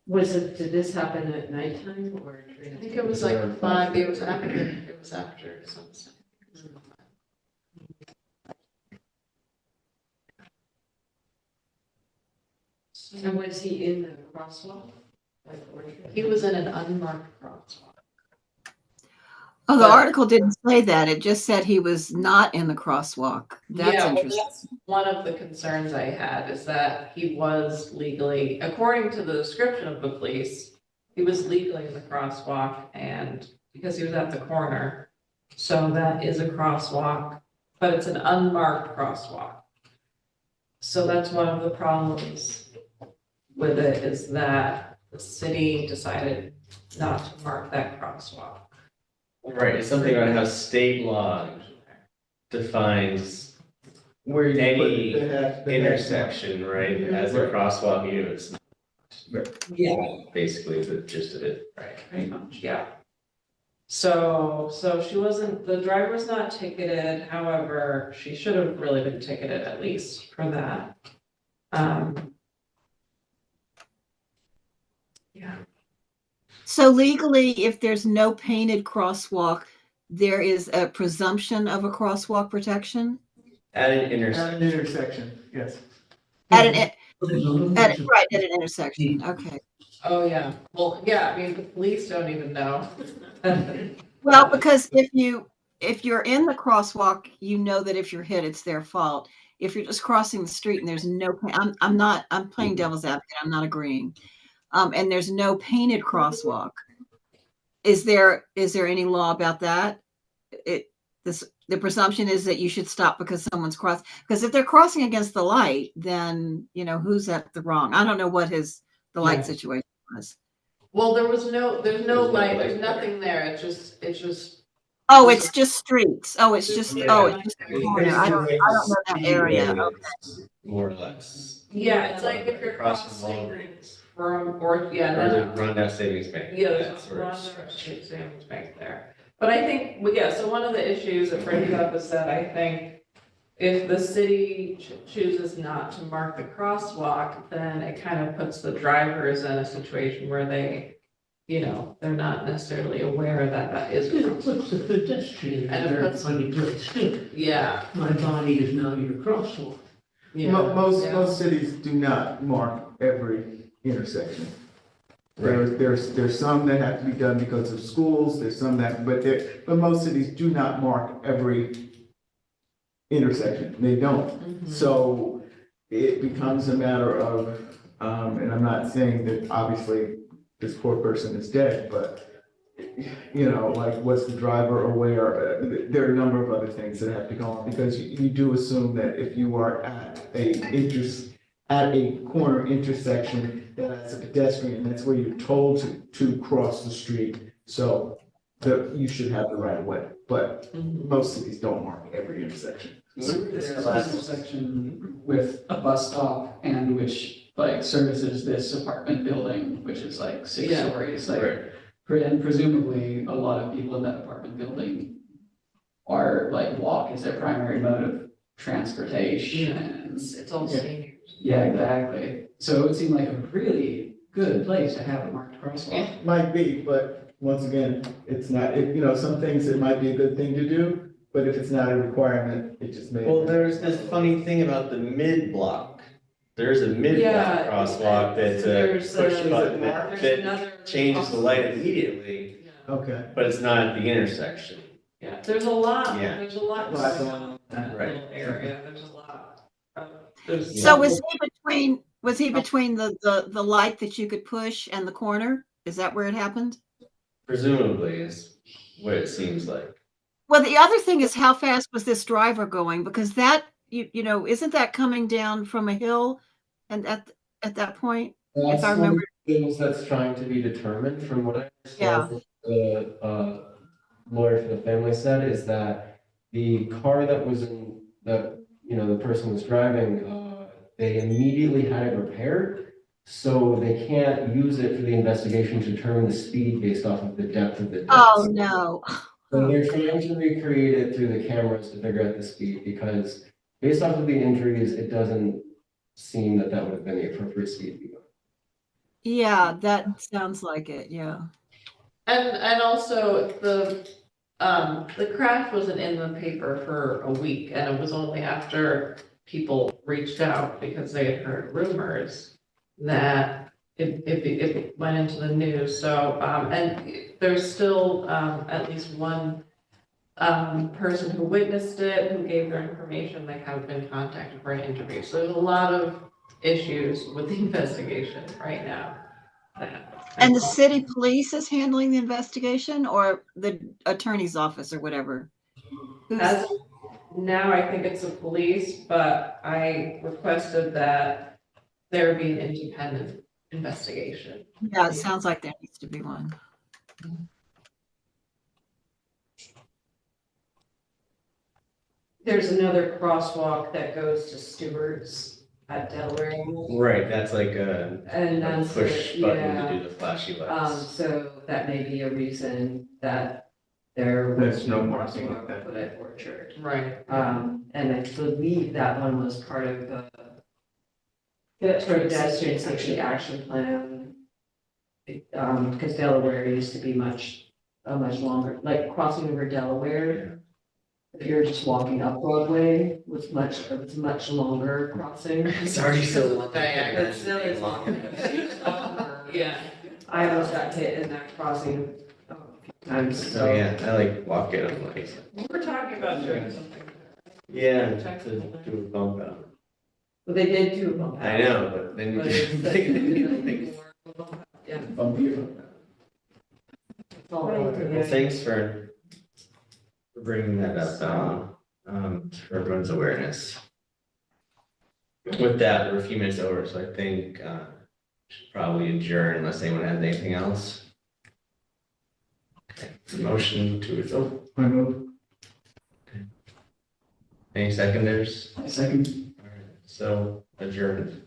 Speaker 3: Did this happen at nighttime or during?
Speaker 1: I think it was like 5, it was after sunset.
Speaker 10: And was he in the crosswalk? Like,
Speaker 1: He was in an unmarked crosswalk.
Speaker 11: Oh, the
Speaker 1: But-
Speaker 11: article didn't say that. It just said he was not in the crosswalk. That's
Speaker 1: Yeah, well,
Speaker 11: interesting.
Speaker 1: that's one of the concerns I had, is that he was legally, according to the description of the police, he was legally in the crosswalk, and because he was at the corner. So that is a crosswalk, but it's an unmarked crosswalk. So that's one of the problems with it, is that the city decided not to mark that crosswalk.
Speaker 2: Right, it's something about how state law defines
Speaker 6: Where you
Speaker 2: any
Speaker 6: put the hash- the hash
Speaker 2: intersection, right, as a
Speaker 6: Right.
Speaker 2: crosswalk, even if it's not.
Speaker 1: Yeah.
Speaker 2: Basically, the gist of it.
Speaker 1: Right, pretty much, yeah. So she wasn't, the driver's not ticketed, however, she should have really been ticketed at least for that. Yeah,
Speaker 11: So legally, if there's no painted crosswalk, there is a presumption of a crosswalk protection?
Speaker 2: At an
Speaker 6: At
Speaker 2: intersection.
Speaker 6: an intersection, yes.
Speaker 11: At an,
Speaker 8: There's
Speaker 11: right, at an intersection, okay.
Speaker 1: oh, yeah, well, yeah, I mean, the police don't even know.
Speaker 11: Well, because if you're in the crosswalk, you know that if you're hit, it's their fault. If you're just crossing the street and there's no, I'm playing devil's advocate, I'm not agreeing. And there's no painted crosswalk. Is there any law about that? The presumption is that you should stop because someone's crossing, because if they're crossing against the light, then, who's at the wrong? I don't know what the light situation was.
Speaker 1: Well, there's no light, there's nothing there, it's just.
Speaker 11: Oh, it's just streets. Oh, it's just a corner. I don't know that area.
Speaker 2: More or less.
Speaker 1: Yeah, it's like if you're
Speaker 2: Across from
Speaker 1: crossing
Speaker 2: Walgreens.
Speaker 1: from, or, yeah,
Speaker 2: Or
Speaker 1: then.
Speaker 2: the Rondell Savings Bank.
Speaker 1: Yeah,
Speaker 2: That
Speaker 1: there's
Speaker 2: sort
Speaker 1: a
Speaker 2: of
Speaker 1: lot of
Speaker 2: stretch.
Speaker 1: savings bank there. But I think, well, yeah, so one of the issues that brings up is that I think if the city chooses not to mark the crosswalk, then it kind of puts the drivers in a situation where they, they're not necessarily aware that that is.
Speaker 8: It puts the pedestrian in
Speaker 1: And it
Speaker 8: a very
Speaker 1: puts-
Speaker 8: funny place too.
Speaker 1: Yeah,
Speaker 8: My body is now your crosswalk.
Speaker 1: yeah.
Speaker 6: Most
Speaker 1: yeah.
Speaker 6: cities do not mark every intersection. There's some that have to be done because of schools, there's some that, but most cities do not mark every intersection, they don't.
Speaker 1: Mhm.
Speaker 6: So it becomes a matter of, and I'm not saying that obviously this poor person is dead, but like, was the driver aware? There are a number of other things that have to go on, because you do assume that if you are at a corner intersection, that as a pedestrian, that's where you're told to cross the street. So you should have the right of way, but
Speaker 1: Mhm.
Speaker 6: most cities don't mark every intersection.
Speaker 4: This is a intersection with a bus stop and which services this apartment building, which is like 6
Speaker 1: Yeah.
Speaker 4: stories,
Speaker 2: Right.
Speaker 4: and presumably a lot of people in that apartment building are walk is their primary mode of transportation.
Speaker 1: It's all
Speaker 6: Yeah.
Speaker 1: seniors.
Speaker 4: Yeah, exactly. So it would seem like a really good place to have a marked crosswalk.
Speaker 6: Might be, but once again, it's not, some things it might be a good thing to do, but if it's not a requirement, it just may.
Speaker 2: Well, there's this funny thing about the mid-block. There's a mid-block
Speaker 1: Yeah,
Speaker 2: crosswalk that's
Speaker 1: there's
Speaker 2: a push
Speaker 1: a-
Speaker 2: button
Speaker 1: There's
Speaker 2: that
Speaker 1: another.
Speaker 2: changes the light immediately,
Speaker 1: Yeah.
Speaker 6: Okay.
Speaker 2: but it's not at the intersection.
Speaker 1: Yeah, there's a lot,
Speaker 2: Yeah.
Speaker 1: there's a lot
Speaker 6: Lots
Speaker 1: going
Speaker 6: of-
Speaker 1: on in that
Speaker 2: Right.
Speaker 1: little area, there's a lot. There's.
Speaker 11: So was he between the light that you could push and the corner? Is that where it happened?
Speaker 2: Presumably is what it seems like.
Speaker 11: Well, the other thing is, how fast was this driver going? Because that, isn't that coming down from a hill? And at that point,
Speaker 9: That's
Speaker 11: I
Speaker 9: one of
Speaker 11: remember-
Speaker 9: the things that's trying to be determined, from what I
Speaker 11: Yeah.
Speaker 9: understand, the lawyer for the family said, is that the car that was the person was driving, they immediately had it repaired, so they can't use it for the investigation to determine the speed based off of the depth of the dent.
Speaker 11: oh no.
Speaker 9: So they're trying to recreate it through the cameras to figure out the speed, because based off of the injuries, it doesn't seem that would have been the appropriate speed to be going.
Speaker 11: Yeah, that sounds like it. Yeah.
Speaker 1: And also the crash wasn't in the paper for a week, and it was only after people reached out because they had heard rumors that it went into the news, so, and there's still, at least one person who witnessed it, who gave their information, they haven't been contacted for an interview, so there's a lot of issues with the investigation right now.
Speaker 11: And the city police is handling the investigation or the attorney's office or whatever? Who's-
Speaker 1: As of now, I think it's the police, but I requested that there be an independent investigation.
Speaker 11: Yeah, it sounds like there needs to be one.
Speaker 3: There's another crosswalk that goes to Stewart's at Delaware.
Speaker 2: Right, that's like
Speaker 3: And
Speaker 2: a
Speaker 3: that's,
Speaker 2: push button
Speaker 3: yeah,
Speaker 2: to do the flashy lights.
Speaker 3: so that may be a reason that there was
Speaker 6: There's no
Speaker 3: no
Speaker 6: marking like
Speaker 3: crosswalk
Speaker 6: that.
Speaker 3: put at Orchard.
Speaker 1: Right.
Speaker 3: And I believe that one was part of the pedestrian safety action plan. Because Delaware used to be a much longer, like crossing over Delaware. If you're just walking up Broadway, it was much longer crossing.
Speaker 2: It's already so long.
Speaker 3: It still is
Speaker 2: long.
Speaker 1: Yeah.
Speaker 3: I almost got hit in that crossing a few times,
Speaker 2: So
Speaker 3: so.
Speaker 2: yeah, I like walking on like,
Speaker 1: We're talking about doing something.
Speaker 2: yeah, to do a bump out.
Speaker 3: But they did do a bump out.
Speaker 2: I know, but then you
Speaker 3: But
Speaker 2: just.
Speaker 3: it's yeah.
Speaker 6: Bumpy.
Speaker 3: it's all relative.
Speaker 2: Well, thanks for bringing that up, for everyone's awareness. With that, we're a few minutes over, so I think, should probably adjourn unless anyone has anything else. Okay, motion to adjourn.
Speaker 6: I move.
Speaker 2: Any seconders?
Speaker 4: Second.
Speaker 2: All right, so adjourned.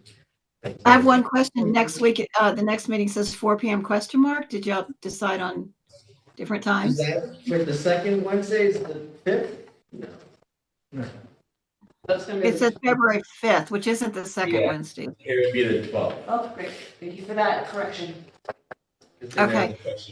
Speaker 11: I have one question. Next week, the next meeting says 4 p.m. question mark. Did y'all decide on different
Speaker 2: Is
Speaker 11: times?
Speaker 2: that for the second Wednesday, is the fifth? No.
Speaker 1: That's gonna be.
Speaker 11: It says February 5th, which isn't the second
Speaker 2: Yeah.
Speaker 11: Wednesday.
Speaker 2: It would be the 12th.
Speaker 5: Oh, great, thank you for that correction.
Speaker 11: Okay.
Speaker 5: Because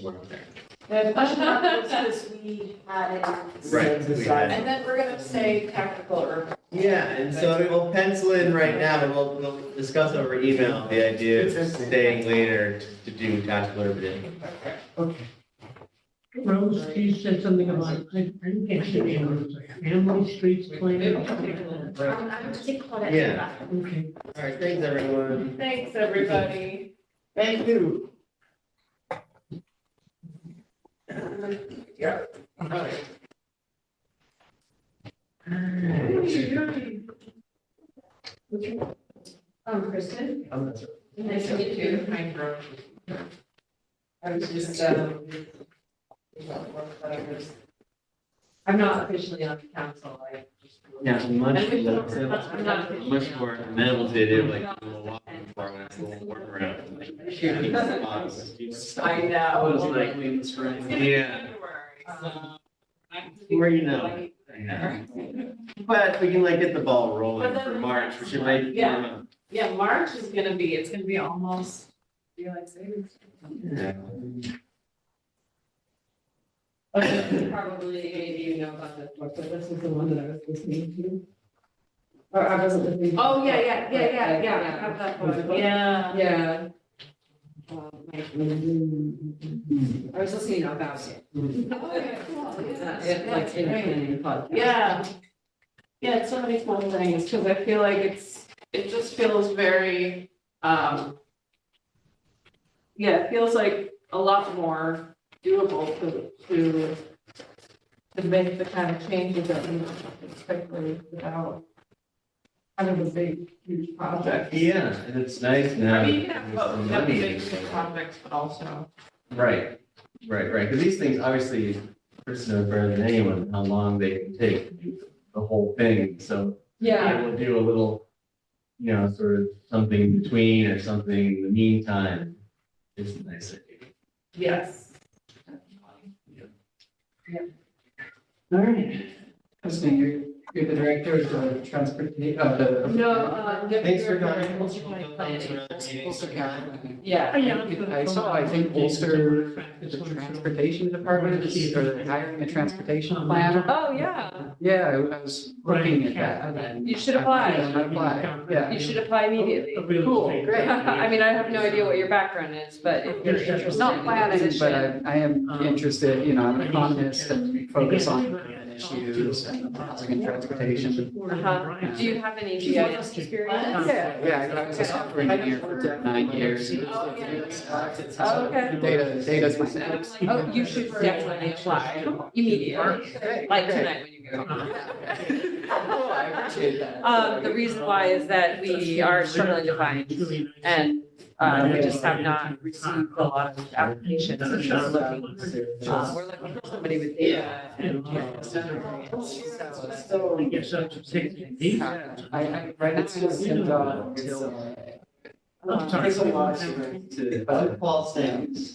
Speaker 5: we had it.
Speaker 2: Right, we had-
Speaker 1: And then we're gonna say tactical urban.
Speaker 2: Yeah, and so we'll pencil in right now, and we'll discuss over email the idea of staying later to do tactical urban.
Speaker 8: Rose, you said something about, I didn't catch the name of it, family streets plan.
Speaker 1: Maybe we'll take a look.
Speaker 5: I have to take a call at
Speaker 2: Yeah.
Speaker 8: Okay.
Speaker 2: All right, thanks, everyone.
Speaker 1: Thanks, everybody.
Speaker 2: Thank you.
Speaker 1: Yeah.
Speaker 5: Kristen.
Speaker 1: Nice to meet you. Hi, Rose. I was just, I'm not officially on the council, I just.
Speaker 2: Yeah, much,
Speaker 1: I'm not officially
Speaker 2: much
Speaker 1: on.
Speaker 2: more meditative, like, we'll walk around, we'll work around.
Speaker 1: I know.
Speaker 4: I was like, lean this right.
Speaker 2: Yeah.
Speaker 1: So,
Speaker 2: Where you know. Yeah. But we can like get the ball rolling
Speaker 1: But
Speaker 2: for
Speaker 1: then-
Speaker 2: March, we should make.
Speaker 1: Yeah. Yeah, March is gonna be, it's gonna be almost, daylight savings.
Speaker 2: Yeah.
Speaker 3: Probably, maybe you know about this, but this is the one that I was listening to. Or I wasn't listening. to.
Speaker 1: Oh, yeah, I have that one, yeah.
Speaker 3: Yeah. I was listening about it.
Speaker 1: Okay, cool, yeah.
Speaker 3: Like in
Speaker 1: Great.
Speaker 3: planning podcast.
Speaker 1: Yeah. Yeah, it's so many cool things, because I feel like it just feels very, yeah, it feels like a lot more doable to make the kind of changes that we expect without having a big, huge project.
Speaker 2: Yeah, and it's nice now.
Speaker 1: I mean, you can have both, you have
Speaker 2: Money.
Speaker 1: big projects, but also.
Speaker 2: Right, because these things, obviously, Chris knows better than anyone how long they can take to do the whole thing, so.
Speaker 3: Yeah.
Speaker 2: We'll do a little, sort of something in between or something in the meantime, is a nice idea.
Speaker 1: Yes.
Speaker 2: All right.
Speaker 4: Kristen, You're the director of the transportation,
Speaker 2: Thanks for coming.
Speaker 4: Ulster County.
Speaker 5: Yeah.
Speaker 4: I saw, I think Ulster, the transportation department is, or hiring a transportation planner.
Speaker 5: Oh, yeah.
Speaker 4: Yeah, I was looking at that and.
Speaker 5: You should apply.
Speaker 4: I apply, yeah.
Speaker 5: You should apply immediately.
Speaker 4: Cool, great.
Speaker 5: I mean, I have no idea what your background is, but if you're interested
Speaker 4: Not
Speaker 5: in the
Speaker 4: planning, but
Speaker 5: position.
Speaker 4: I am interested, you know, I'm an economist and focus on urban issues and housing and transportation.
Speaker 5: Uh-huh. Do you have any GIS experience?
Speaker 4: Yeah, I was a software engineer for 9 years.
Speaker 5: Oh, okay.
Speaker 4: Data's my thing.
Speaker 5: Oh, you should definitely apply immediately, like tonight when you go.
Speaker 4: Cool, I appreciate that.
Speaker 5: The reason why is that we are struggling to find, and we just have not received a lot of applications. And we're looking for somebody with data and GIS experience.
Speaker 4: I right now it's just in
Speaker 9: There's a lot to,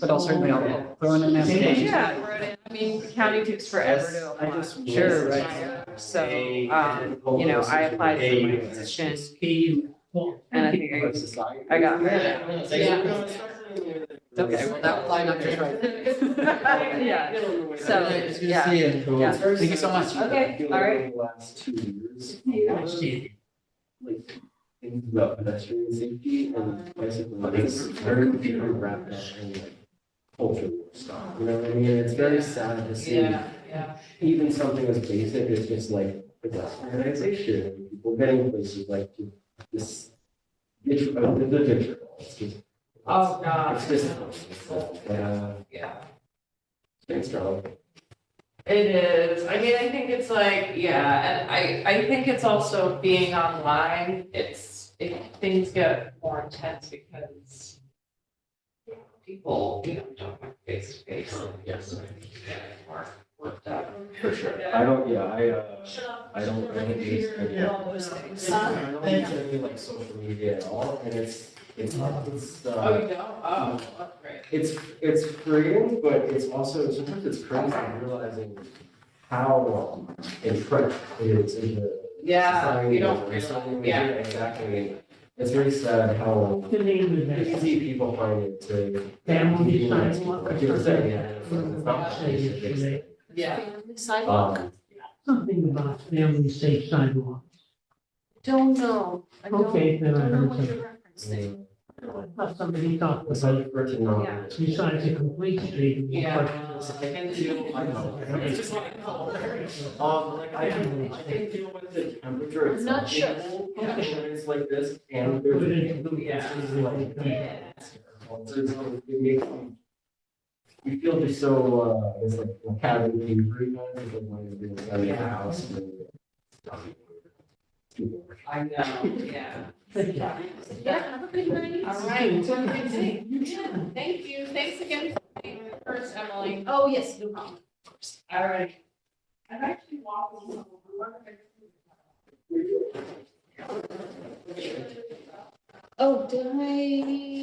Speaker 4: but I'll certainly I'll throw in an application.
Speaker 5: Yeah, I mean, county takes forever to apply.
Speaker 4: Sure, right.
Speaker 5: So, you know, I applied for my position and I think I got it.
Speaker 4: Okay, well, that will line up just right.
Speaker 5: Yeah, so, yeah. Yeah.
Speaker 4: Thank you so much.
Speaker 5: Okay, all right.
Speaker 9: The last 2 years, like, things about pedestrian safety and bicycle lanes, very become wrapped up in like cultural stuff, you know what I mean? It's very sad to see.
Speaker 1: Yeah.
Speaker 9: Even something as basic as just like pedestrianization, people getting places like this, the Victor, it's just.
Speaker 1: Oh, God.
Speaker 9: It's just,
Speaker 1: Yeah.
Speaker 9: thanks, Charlie.
Speaker 1: It is. I mean, I think it's like, yeah, and I think it's also being online, things get more intense because people, you know, don't have face to face.
Speaker 9: Yes.
Speaker 1: More worked out, for sure.
Speaker 9: I don't use any of
Speaker 5: those things.
Speaker 9: I don't use any like social media at all, and it's
Speaker 1: Oh, you don't? Oh, that's great.
Speaker 9: it's freeing, but it's also sometimes it's crazy realizing how entrenched it is in the
Speaker 1: Yeah,
Speaker 9: society.
Speaker 1: you don't
Speaker 9: and
Speaker 1: realize,
Speaker 9: social
Speaker 1: yeah.
Speaker 9: media. Exactly. It's very sad how easy people find it to.
Speaker 8: Family
Speaker 9: demonize
Speaker 8: sidewalk.
Speaker 9: people. Like you were saying, yeah, it's not that easy to fix it.
Speaker 1: Yeah.
Speaker 5: Sidewalk.
Speaker 8: Something about family safe sidewalks.
Speaker 5: Don't know. I don't-
Speaker 8: Okay, then I
Speaker 5: don't know
Speaker 8: heard
Speaker 5: what
Speaker 8: something.
Speaker 5: you're referencing.
Speaker 8: I thought somebody talked
Speaker 9: It's
Speaker 8: about
Speaker 9: like for it to not.
Speaker 5: Yeah.
Speaker 8: besides a complete street.
Speaker 1: Yeah.
Speaker 9: I know. It's just like, like I can deal with the temperature.
Speaker 5: I'm not
Speaker 9: itself,
Speaker 5: sure.
Speaker 9: When it's like this and there's.
Speaker 8: Put it into the-
Speaker 1: Yeah.
Speaker 9: It's like, it makes you feel just so, it's like a cabin fever, you know, it's like when you're doing it in the house. and then-
Speaker 1: I know, yeah.
Speaker 5: Yeah, have a good night.
Speaker 1: All right, so good thing. Yeah, thank you. Thanks again for being first, Emily.
Speaker 5: Oh, yes, no problem.
Speaker 1: All right. I've actually walked a little.
Speaker 5: Oh, did I?